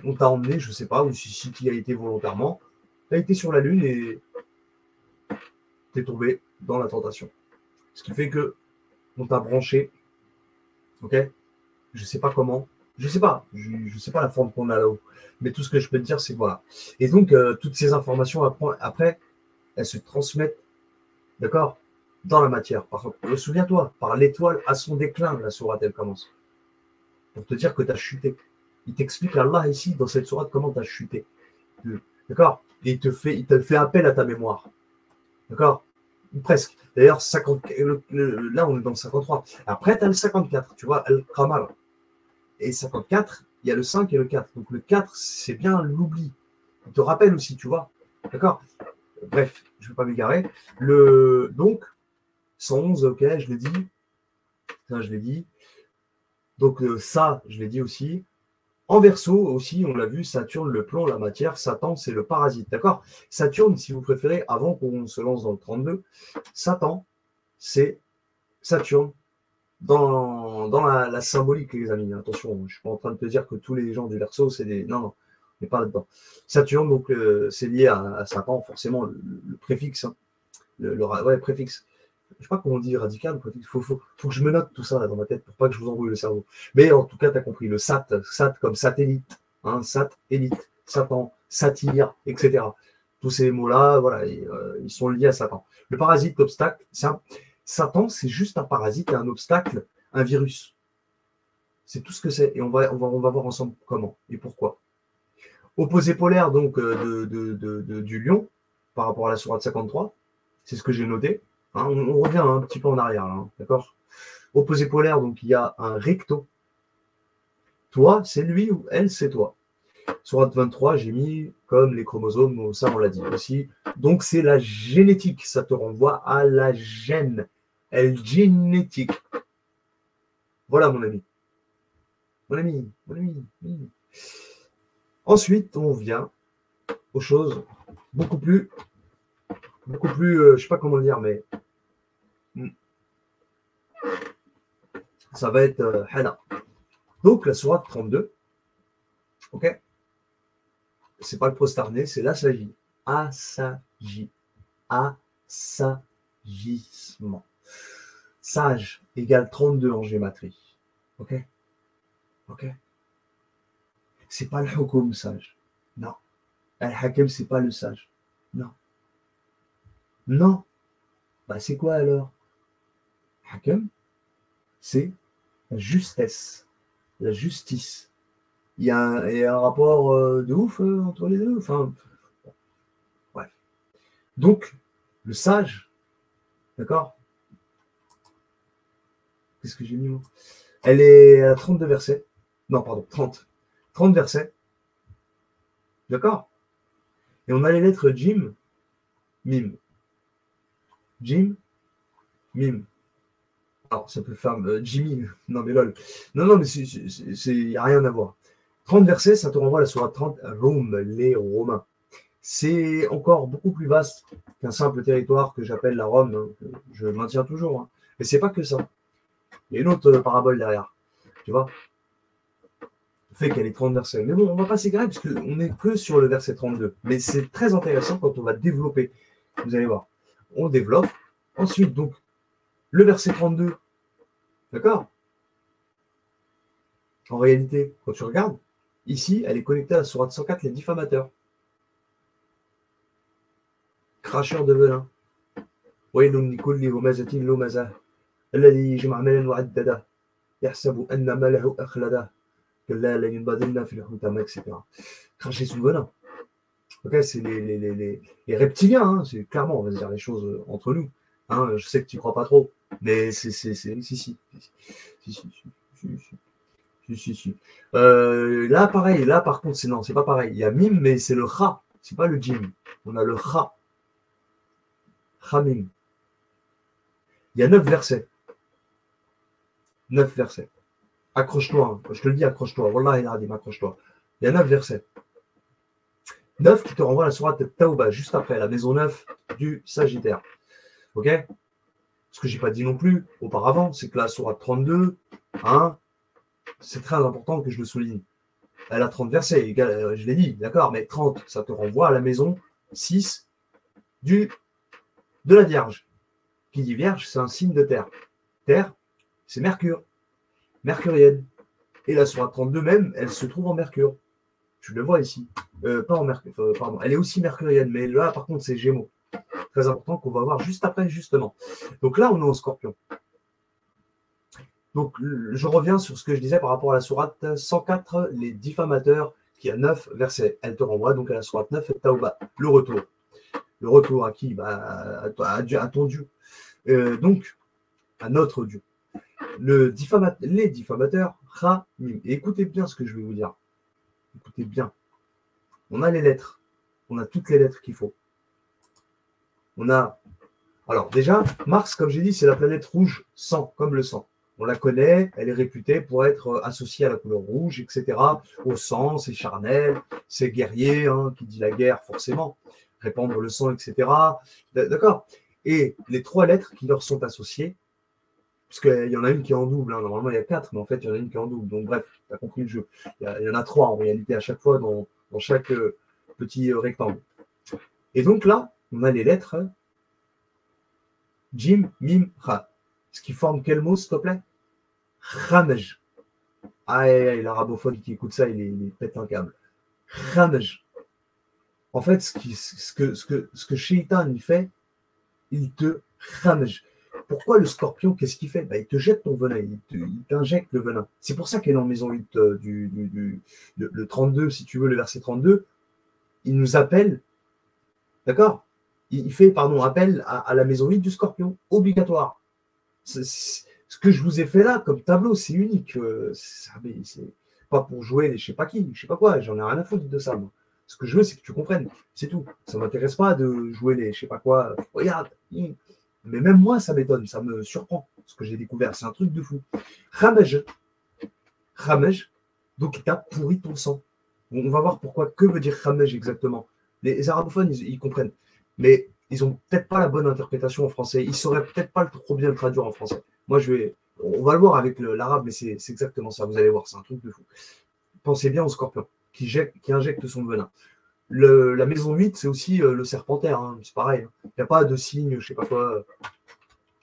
on t'a emmené, je sais pas, ou si tu y as été volontairement, tu as été sur la lune et tu es tombé dans la tentation. Ce qui fait que on t'a branché, ok? Je sais pas comment, je sais pas, je sais pas la forme qu'on a là-haut. Mais tout ce que je peux te dire, c'est que voilà. Et donc, toutes ces informations, après, elles se transmettent, d'accord, dans la matière. Souviens-toi, par l'étoile à son déclin, la sourate, elle commence. Pour te dire que tu as chuté. Il t'explique Allah ici, dans cette sourate, comment tu as chuté. D'accord? Et il te fait appel à ta mémoire. D'accord? Presque. D'ailleurs, là, on est dans le 53. Après, tu as le 54, tu vois, Al-Qamar. Et 54, il y a le 5 et le 4. Donc le 4, c'est bien l'oubli. Il te rappelle aussi, tu vois. D'accord? Bref, je ne vais pas m'égarer. Donc, 111, ok, je l'ai dit. Ça, je l'ai dit. Donc ça, je l'ai dit aussi. En verso aussi, on l'a vu, Saturne, le plomb, la matière, Satan, c'est le parasite. D'accord? Saturne, si vous préférez, avant qu'on se lance dans le 32, Satan, c'est Saturne dans la symbolique, les amis. Attention, je ne suis pas en train de te dire que tous les gens du verso, c'est des. Non, non, on n'est pas là-dedans. Saturne, donc, c'est lié à Satan, forcément, le préfixe. Hein, ouais, préfixe. Je ne sais pas comment on dit radical. Il faut que je me note tout ça là, dans ma tête pour pas que je vous embrouille le cerveau. Mais en tout cas, tu as compris. Le sat comme satellite, hein, élite, Satan, satire, etc. Tous ces mots-là, voilà, ils sont liés à Satan. Le parasite, l'obstacle, Satan, c'est juste un parasite et un obstacle, un virus. C'est tout ce que c'est. Et on va voir ensemble comment et pourquoi. Opposé polaire donc du lion par rapport à la sourate 53, c'est ce que j'ai noté. Hein, on revient un petit peu en arrière, hein, d'accord? Opposé polaire, donc il y a un recto. Toi, c'est lui ou elle, c'est toi. Sourate 23, j'ai mis comme les chromosomes, ça on l'a dit aussi. Donc c'est la génétique, ça te renvoie à la gène. Elle génétique. Voilà mon ami. Mon ami, mon ami. Ensuite, on vient aux choses beaucoup plus, je sais pas comment le dire, mais ça va être Hana. Donc la sourate 32, ok, c'est pas le prostarné, c'est l'assagi. Assagi. Assagissement. Sage égale 32 en gématrie. Ok? Ok? C'est pas le hukum sage. Non. Al-Hakim, c'est pas le sage. Non. Non. Bah, c'est quoi alors? Hakim, c'est la justesse, la justice. Il y a un rapport de ouf entre les deux. Enfin, bref. Donc, le sage, d'accord? Qu'est-ce que j'ai mis moi? Elle est à 32 versets. Non, pardon, 30. 30 versets. D'accord? Et on a les lettres Jim, Mim. Jim, Mim. Alors, ça peut faire Jimmy. Non, mais lol. Non, mais il n'y a rien à voir. 30 versets, ça te renvoie à la sourate 30, Rome, les Romains. C'est encore beaucoup plus vaste qu'un simple territoire que j'appelle la Rome. Hein, que je maintiens toujours. Hein. Mais c'est pas que ça. Il y a une autre parabole derrière. Tu vois? Le fait qu'elle ait 30 versets. Mais bon, on va pas s'égarer parce qu'on n'est que sur le verset 32. Mais c'est très intéressant quand on va développer. Vous allez voir. On développe. Ensuite, donc, le verset 32. D'accord? En réalité, quand tu regardes, ici, elle est connectée à la sourate 104, les diffamateurs. Cracheurs de venin. ويل لكل همزة لمزة الذي يجمع مالا وعدده يحسب أن ماله أخلده كلا لينبذن في الحطمة, etc. Cracher sous le venin. Ok, c'est les reptiliens, hein, c'est clairement, on va se dire les choses entre nous. Hein, je sais que tu n'y crois pas trop, mais si, si, si, si, si. Là, pareil, là, par contre, non, c'est pas pareil. Il y a mime, mais c'est le ra, c'est pas le jim. On a le ra, ramim. Il y a 9 versets. 9 versets. Accroche-toi, hein. Je te le dis, accroche-toi. Wallah, il a dit, accroche-toi. Il y a 9 versets. 9 qui te renvoie à la sourate Taouba, juste après, la maison 9 du Sagittaire. Ok? Ce que j'ai pas dit non plus auparavant, c'est que la sourate 32, hein, c'est très important que je le souligne. Elle a 30 versets, je l'ai dit, d'accord, mais 30, ça te renvoie à la maison 6 de la Vierge. Qui dit Vierge, c'est un signe de terre. Terre, c'est Mercure, mercurienne. Et la sourate 32 même, elle se trouve en Mercure. Tu le vois ici. Pas en Mercure, pardon. Elle est aussi mercurienne, mais là, par contre, c'est Gémeaux. Très important qu'on va voir juste après, justement. Donc là, on est en Scorpion. Donc, je reviens sur ce que je disais par rapport à la sourate 104, les diffamateurs, qui a 9 versets. Elle te renvoie donc à la sourate 9, Taouba, le retour. Le retour à qui? À ton Dieu. Donc, à notre Dieu. Les diffamateurs, Ramim. Et écoutez bien ce que je vais vous dire. Écoutez bien. On a les lettres. On a toutes les lettres qu'il faut. On a. Alors, déjà, Mars, comme j'ai dit, c'est la planète rouge, sang, comme le sang. On la connaît, elle est réputée pour être associée à la couleur rouge, etc. Au sang, c'est charnel, c'est guerrier, hein, qui dit la guerre, forcément. Répandre le sang, etc. D'accord. Et les 3 lettres qui leur sont associées, parce qu'il y en a une qui est en double, hein. Normalement il y a 4, mais en fait il y en a une qui est en double. Donc bref, tu as compris le jeu. Il y en a 3 en réalité à chaque fois dans chaque petit rectangle. Et donc là, on a les lettres Jim, Mim, Ra. Ce qui forme quel mot, s'il te plaît? Ramej. Ah, l'arabophone qui écoute ça, il pète un câble. Ramej. En fait, ce que Shaitan il fait, il te ramej. Pourquoi le scorpion, qu'est-ce qu'il fait? Il te jette ton venin, il t'injecte le venin. C'est pour ça qu'elle est en maison 8 le 32, si tu veux, le verset 32, il nous appelle, d'accord? Il fait, pardon, appel à la maison 8 du scorpion, obligatoire. Ce que je vous ai fait là comme tableau, c'est unique. C'est pas pour jouer les je sais pas qui, je sais pas quoi, j'en ai rien à foutre de ça, moi. Ce que je veux, c'est que tu comprennes, c'est tout. Ça m'intéresse pas de jouer les je sais pas quoi. Regarde, mais même moi, ça m'étonne, ça me surprend ce que j'ai découvert. C'est un truc de fou. Ramej, Ramej, donc il t'a pourri ton sang. On va voir pourquoi. Que veut dire Ramej exactement? Les arabophones, ils comprennent. Mais ils n'ont peut-être pas la bonne interprétation en français. Ils ne sauraient peut-être pas trop bien le traduire en français. Moi, on va le voir avec l'arabe, mais c'est exactement ça. Vous allez voir, c'est un truc de fou. Pensez bien au scorpion qui injecte son venin. La maison 8, c'est aussi le serpentaire. Hein, c'est pareil. Il n'y a pas de signe, je sais pas quoi,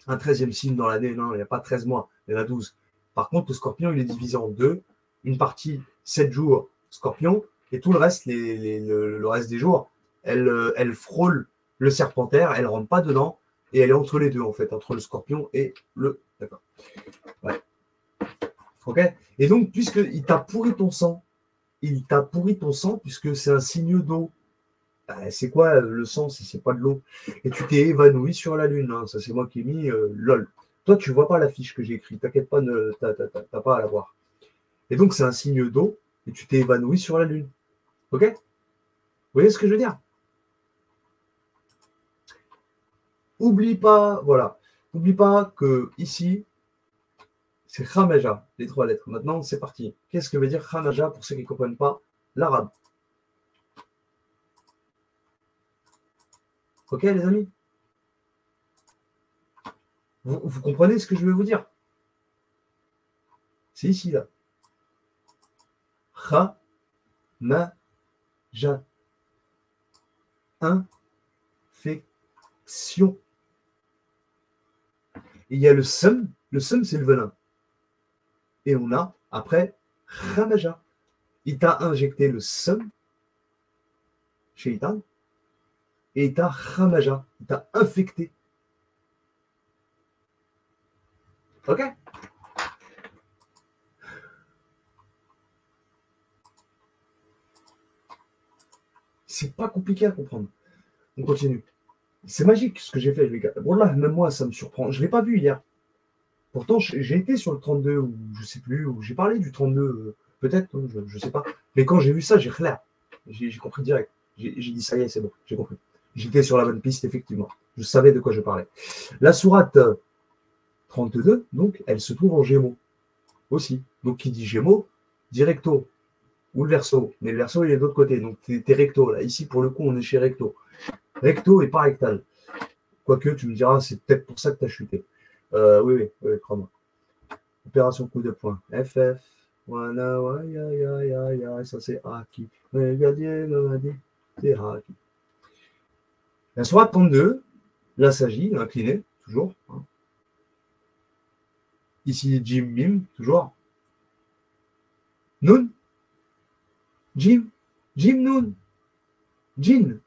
un 13e signe dans l'année. Non, il n'y a pas 13 mois, il y en a 12. Par contre, le scorpion, il est divisé en deux. Une partie, 7 jours, scorpion, et tout le reste, le reste des jours, elle frôle le serpentaire, elle ne rentre pas dedans, et elle est entre les deux, en fait, entre le scorpion et le. D'accord. Ouais. Ok. Et donc, puisqu'il t'a pourri ton sang, puisque c'est un signe d'eau. C'est quoi le sang si c'est pas de l'eau? Et tu t'es évanoui sur la Lune. Hein. Ça, c'est moi qui ai mis lol. Toi, tu vois pas la fiche que j'ai écrite. T'inquiète pas, t'as pas à la voir. Et donc, c'est un signe d'eau et tu t'es évanoui sur la Lune. Ok? Vous voyez ce que je veux dire? Oublie pas, voilà. Oublie pas que ici, c'est Khamaja, les 3 lettres. Maintenant, c'est parti. Qu'est-ce que veut dire Khamaja pour ceux qui ne comprennent pas l'arabe? Ok, les amis? Vous comprenez ce que je veux vous dire? C'est ici, là. Khamaja. Infection. Il y a le sum c'est le venin. Et on a après Khamaja. Il t'a injecté le sum, Shaitan, et il t'a Khamaja. Il t'a infecté. Ok? C'est pas compliqué à comprendre. On continue. C'est magique ce que j'ai fait, les gars. Wallah, même moi, ça me surprend. Je ne l'ai pas vu hier. Pourtant, j'ai été sur le 32, ou je sais plus, ou j'ai parlé du 32, peut-être, hein, je ne sais pas. Mais quand j'ai vu ça, j'ai clair. J'ai compris direct. J'ai dit, ça y est, c'est bon, j'ai compris. J'étais sur la bonne piste, effectivement. Je savais de quoi je parlais. La sourate 32, donc, elle se trouve en Gémeaux aussi. Donc, qui dit Gémeaux, dit recto, ou le verso. Mais le verso, il est de l'autre côté. Donc, t'es recto, là. Ici, pour le coup, on est chez recto. Recto et pas rectal. Quoique, tu me diras, c'est peut-être pour ça que tu as chuté. Oui, crois-moi. Opération coup de poing. FF. Voilà, ça c'est Haki. Regardez, c'est Haki. La sourate 32, là s'agit, incliné, toujours. Hein. Ici, Jim Mim, toujours. Nun. Jim. Jim Nun. Jin.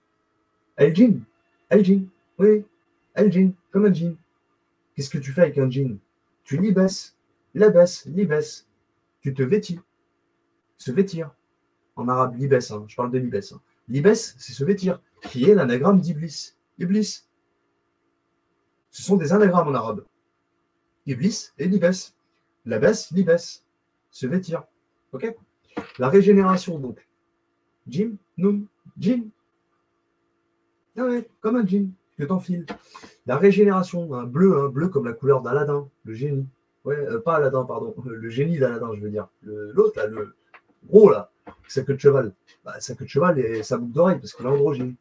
El Jin. El Jin. Oui. El Jin. Comme un Jin. Qu'est-ce que tu fais avec un Jin? Tu libesses. Libesse. Tu te vêtis. Se vêtir. En arabe, libes, hein. Je parle de libes. Hein. Libes, c'est se vêtir, qui est l'anagramme d'Iblis. Iblis. Ce sont des anagrammes en arabe. Iblis et libes. Labès, libes. Se vêtir. Ok? La régénération, donc. Jim, Nun, Jin. Ah ouais, comme un djinn que t'enfiles. La régénération, un bleu comme la couleur d'Aladin, le génie. Ouais, pas Aladin, pardon. Le génie d'Aladin, je veux dire. L'autre, là, le gros, là, sa queue de cheval. Bah, sa queue de cheval et sa boucle d'oreille, parce qu'il est androgyne.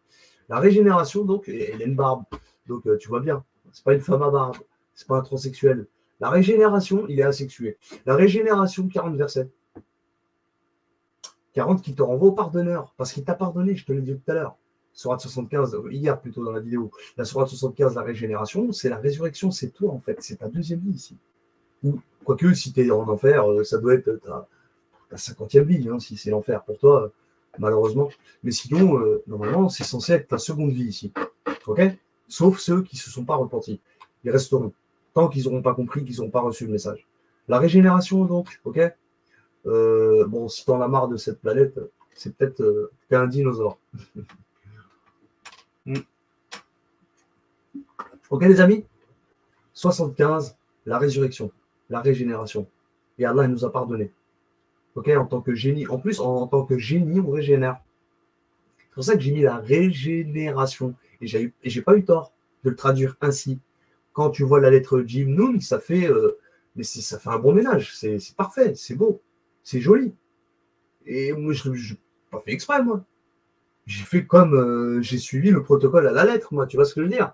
La régénération, donc, elle a une barbe. Donc, tu vois bien. C'est pas une femme à barbe. C'est pas un transsexuel. La régénération, il est asexué. La régénération, 40 versets. 40 qui te renvoie au pardonneur. Parce qu'il t'a pardonné, je te l'ai dit tout à l'heure. Sourate 75, hier plutôt dans la vidéo. La Sourate 75, la régénération, c'est la résurrection, c'est toi en fait. C'est ta deuxième vie ici. Ou, quoique, si tu es en enfer, ça doit être ta 50e vie, hein, si c'est l'enfer pour toi, malheureusement. Mais sinon, normalement, c'est censé être ta seconde vie ici. Ok? Sauf ceux qui ne se sont pas repentis. Ils resteront. Tant qu'ils n'auront pas compris, qu'ils n'auront pas reçu le message. La régénération, donc, ok? Bon, si tu en as marre de cette planète, c'est peut-être qu'un dinosaure. Ok, les amis? 75, la résurrection, la régénération. Et Allah nous a pardonné. Ok, en tant que génie. En plus, en tant que génie, on régénère. C'est pour ça que j'ai mis la régénération. Et j'ai pas eu tort de le traduire ainsi. Quand tu vois la lettre Jim Nun, ça fait, ça fait un bon ménage. C'est parfait, c'est beau, c'est joli. Et moi, je n'ai pas fait exprès, moi. J'ai fait comme j'ai suivi le protocole à la lettre, moi. Tu vois ce que je veux dire?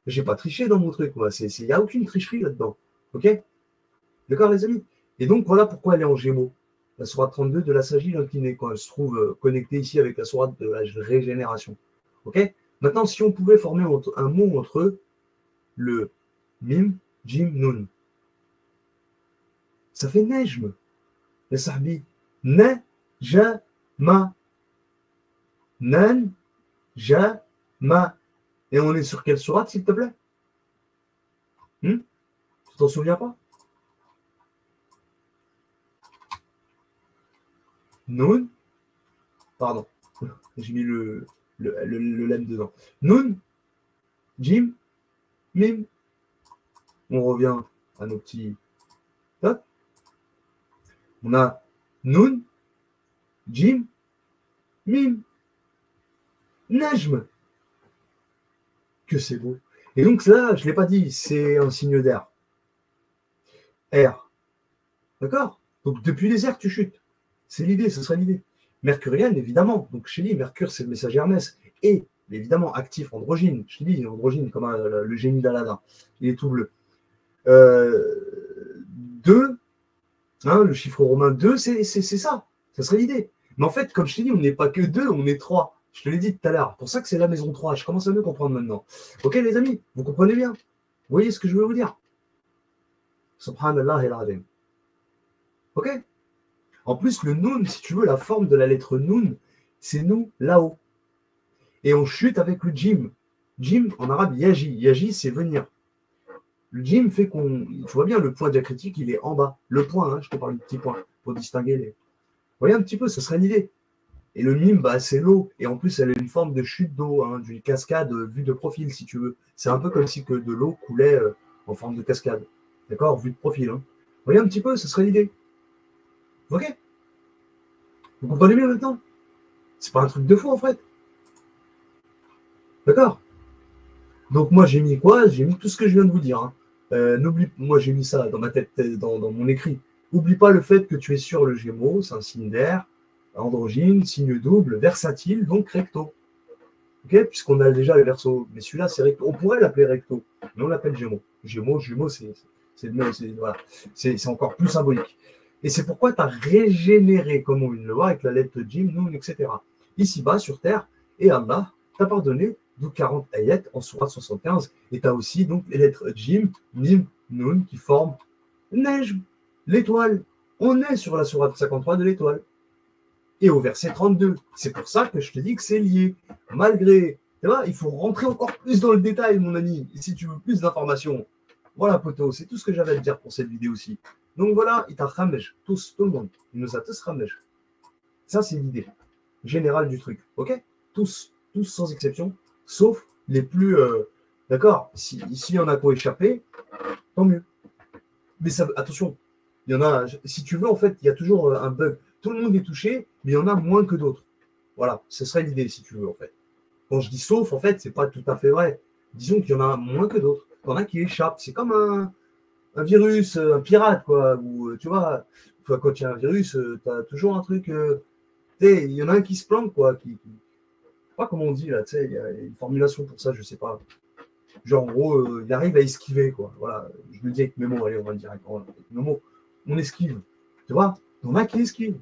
J'ai pas triché dans mon truc, moi. Il n'y a aucune tricherie là-dedans. Ok? D'accord, les amis? Et donc, voilà pourquoi elle est en Gémeaux. La sourate 32 de la Sagile inclinée, quand elle se trouve connectée ici avec la sourate de la régénération. Ok? Maintenant, si on pouvait former un mot entre le Mim, Jim, Nun. Ça fait Nejm. Les sahbi. Ne, ja, ma. Nan, ja, ma. Et on est sur quelle sourate, s'il te plaît? Tu t'en souviens pas? Nun. Pardon. J'ai mis le lemme dedans. Nun, Jim, Mim. On revient à nos petits. Hop. On a Nun, Jim, Mim. Nejm. Que c'est beau. Et donc là, je ne l'ai pas dit, c'est un signe d'air. R. D'accord? Donc depuis les airs, tu chutes. C'est l'idée, ce serait l'idée. Mercurienne, évidemment. Donc chez lui, Mercure, c'est le messager Hermès. Et évidemment, actif, androgyne. Je te dis, androgyne, comme le génie d'Aladin. Il est tout bleu. 2, hein, le chiffre romain 2, c'est ça. Ça serait l'idée. Mais en fait, comme je t'ai dit, on n'est pas que 2, on est 3. Je te l'ai dit tout à l'heure. C'est pour ça que c'est la maison 3. Je commence à mieux comprendre maintenant. Ok, les amis, vous comprenez bien? Vous voyez ce que je veux vous dire? Subhanallah el-Azim. Ok? En plus, le Nun, si tu veux, la forme de la lettre Nun, c'est nous là-haut. Et on chute avec le Jim. Jim, en arabe, Yaji. Yaji, c'est venir. Le Jim fait qu'on. Tu vois bien, le point diacritique, il est en bas. Le point, hein, je te parle du petit point, pour distinguer les. Vous voyez un petit peu, ce serait une idée. Et le mime, bah, c'est l'eau. Et en plus, elle a une forme de chute d'eau, hein, d'une cascade vue de profil, si tu veux. C'est un peu comme si que de l'eau coulait en forme de cascade. D'accord? Vue de profil. Hein. Voyez un petit peu, ce serait l'idée. Ok? Vous comprenez bien maintenant? C'est pas un truc de fou, en fait. D'accord? Donc moi, j'ai mis quoi? J'ai mis tout ce que je viens de vous dire. Hein. Moi, j'ai mis ça dans ma tête, dans mon écrit. N'oublie pas le fait que tu es sur le Gémeaux, c'est un signe d'air, androgyne, signe double, versatile, donc recto. Ok, puisqu'on a déjà le verso. Mais celui-là, c'est recto. On pourrait l'appeler recto, mais on l'appelle Gémeaux. Gémeaux, voilà. C'est encore plus symbolique. Et c'est pourquoi tu as régénéré, comme on vient de le voir, avec la lettre Jim, Nun, etc. Ici-bas, sur Terre, et Allah t'a pardonné, d'où 40 ayats en sourate 75. Et tu as aussi donc les lettres Jim, Nim, Nun qui forment Neige, l'étoile. On est sur la sourate 53 de l'étoile et au verset 32. C'est pour ça que je te dis que c'est lié. Malgré, tu vois, il faut rentrer encore plus dans le détail, mon ami, si tu veux plus d'informations. Voilà, poteau, c'est tout ce que j'avais à te dire pour cette vidéo-ci. Donc voilà, il t'a ramège, tous, tout le monde. Il nous a tous ramège. Ça, c'est l'idée générale du truc, ok? Tous sans exception, sauf les plus... D'accord, s'il y en a qui ont échappé, tant mieux. Mais ça, attention, il y en a, si tu veux, en fait, il y a toujours un bug. Tout le monde est touché, mais il y en a moins que d'autres. Voilà, ce serait l'idée, si tu veux, en fait. Quand je dis sauf, en fait, c'est pas tout à fait vrai. Disons qu'il y en a moins que d'autres. Il y en a qui échappent. C'est comme un virus, un pirate, quoi. Où, tu vois, quand il y a un virus, tu as toujours un truc. Il y en a un qui se plante, quoi. Je sais pas comment on dit, là, tu sais, il y a une formulation pour ça, je sais pas. Genre, en gros, il arrive à esquiver, quoi. Voilà, je le dis avec mes mots, allez, on va le dire avec mes mots. On esquive. Tu vois, il y en a qui esquivent.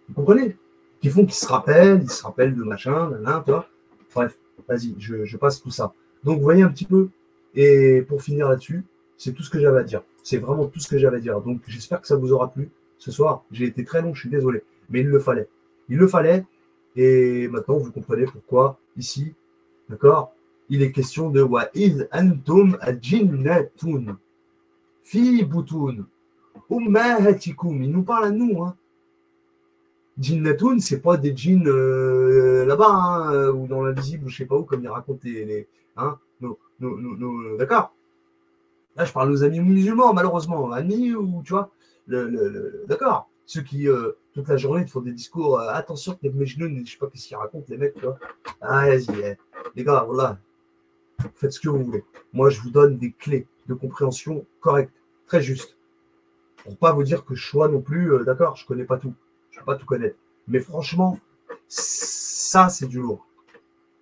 Vous comprenez? Qui font qu'ils se rappellent de machin, tu vois. Bref, vas-y, je passe tout ça. Donc, vous voyez un petit peu. Et pour finir là-dessus, c'est tout ce que j'avais à dire. C'est vraiment tout ce que j'avais à dire. Donc, j'espère que ça vous aura plu ce soir. J'ai été très long, je suis désolé. Mais il le fallait. Il le fallait. Et maintenant, vous comprenez pourquoi, ici, d'accord, il est question de Wa'id antum jinnatun fi butun ummahatikum. Il nous parle à nous, hein. Jinnatun, c'est pas des djinns là-bas, hein, ou dans l'invisible, ou je sais pas où, comme ils racontent hein, d'accord. Là, je parle aux amis musulmans, malheureusement, amis ou tu vois, d'accord. Ceux qui toute la journée te font des discours, attention, les Mejnoun, je sais pas qu'est-ce qu'ils racontent les mecs, tu vois. Ah, vas-y, les gars, voilà, faites ce que vous voulez. Moi, je vous donne des clés de compréhension correctes, très justes, pour pas vous dire que je sois non plus, d'accord, je connais pas tout. Je ne peux pas tout connaître. Mais franchement, ça, c'est du lourd.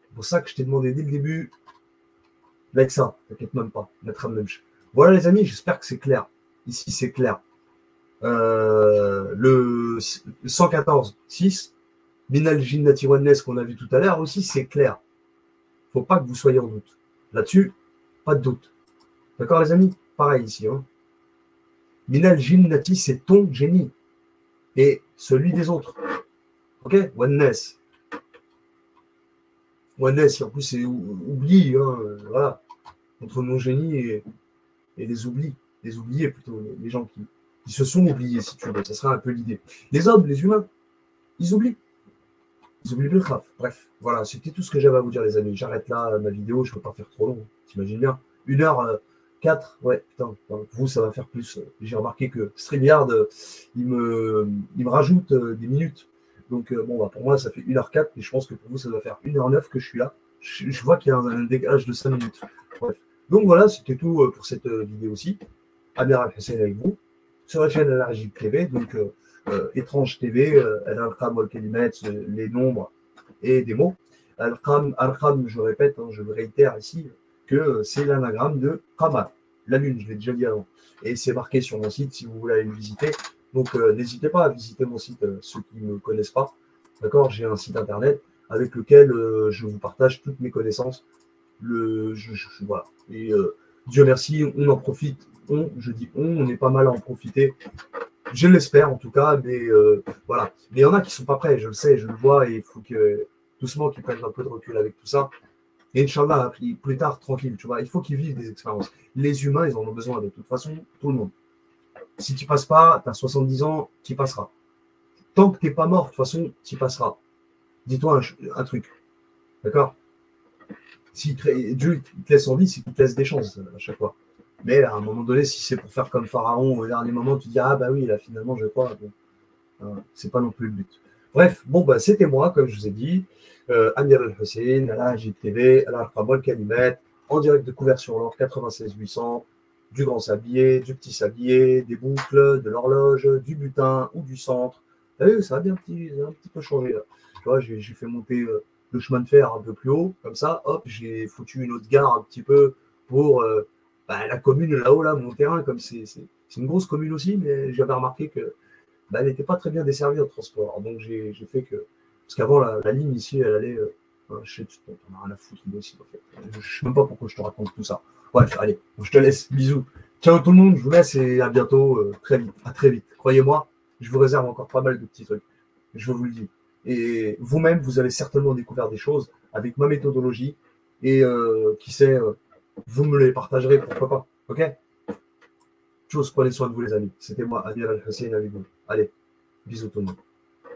C'est pour ça que je t'ai demandé dès le début, avec ça, t'inquiète même pas, mettre un même. Voilà les amis, j'espère que c'est clair. Ici, c'est clair. Le 114.6, Minal Jinnati Oneness qu'on a vu tout à l'heure aussi, c'est clair. Il ne faut pas que vous soyez en doute. Là-dessus, pas de doute. D'accord les amis? Pareil ici. Hein. Minal Jinnati, c'est ton génie. Et celui des autres. Ok? Oneness. Oneness, en plus, c'est oubli, hein, voilà. Entre mon génie et les oublis. Les oubliés, plutôt, les gens qui se sont oubliés, si tu veux. Ça serait un peu l'idée. Les hommes, les humains, ils oublient. Ils oublient le crap. Bref, voilà, c'était tout ce que j'avais à vous dire, les amis. J'arrête là ma vidéo, je ne peux pas faire trop long. T'imagines bien. 1h04, ouais, putain, pour vous, ça va faire plus. J'ai remarqué que StreamYard, il me rajoute des minutes. Donc, bon, bah, pour moi, ça fait 1h04, mais je pense que pour vous, ça doit faire 1h09 que je suis là. Je vois qu'il y a un décalage de 5 minutes. Bref. Donc, voilà, c'était tout pour cette vidéo-ci. Amir Al-Hussein avec vous, sur la chaîne Al-Arjib TV, donc Étrange TV, Al-Arqam wal-Kalimat, les nombres et des mots. Al-Arqam, je répète, hein, je le réitère ici, que c'est l'anagramme de Qamar, la lune, je l'ai déjà dit avant. Et c'est marqué sur mon site si vous voulez aller le visiter. Donc, n'hésitez pas à visiter mon site, ceux qui ne me connaissent pas. D'accord, j'ai un site internet avec lequel je vous partage toutes mes connaissances. Voilà. Et Dieu merci, on en profite. Je dis on est pas mal à en profiter. Je l'espère en tout cas, mais voilà. Mais il y en a qui sont pas prêts, je le sais, je le vois, et il faut que doucement qu'ils prennent un peu de recul avec tout ça. Et Inch'Allah, plus tard, tranquille, tu vois, il faut qu'ils vivent des expériences. Les humains, ils en ont besoin de toute façon, tout le monde. Si tu passes pas, tu as 70 ans, tu passeras. tant que tu n'es pas mort, de toute façon, tu y passeras. Dis-toi un truc. D'accord? Si Dieu te laisse en vie, c'est qu'il te laisse des chances à chaque fois. Mais à un moment donné, si c'est pour faire comme Pharaon au dernier moment, tu dis ah bah oui, là finalement je crois. Bon, c'est pas non plus le but. Bref, bon bah c'était moi, comme je vous ai dit, Amir El-Hussein, à la JTV, à la Arqabol Kalimet, en direct de Couvert sur l'Or 96 800, du grand sablier, du petit sablier, des boucles, de l'horloge, du butin ou du centre. Vous savez, ça a bien un petit peu changé là. Tu vois, j'ai fait monter le chemin de fer un peu plus haut, comme ça, hop, j'ai foutu une autre gare un petit peu pour la commune là-haut, là, mon terrain, comme c'est une grosse commune aussi, mais j'avais remarqué que elle n'était pas très bien desservie en transport. Donc j'ai fait que. Parce qu'avant, la ligne ici, elle allait. Je sais, on n'a rien à foutre de ici, en fait. Je ne sais même pas pourquoi je te raconte tout ça. Bref, allez, je te laisse. Bisous. Ciao tout le monde, je vous laisse et à bientôt, très vite. À très vite. Croyez-moi, je vous réserve encore pas mal de petits trucs. Je vous le dis. Et vous-même, vous avez certainement découvert des choses avec ma méthodologie. Et qui sait, vous me les partagerez, pourquoi pas. Ok? Tous, prenez soin de vous, les amis. C'était moi, Amir El-Hussein, avec vous. Allez, bisous tout le monde.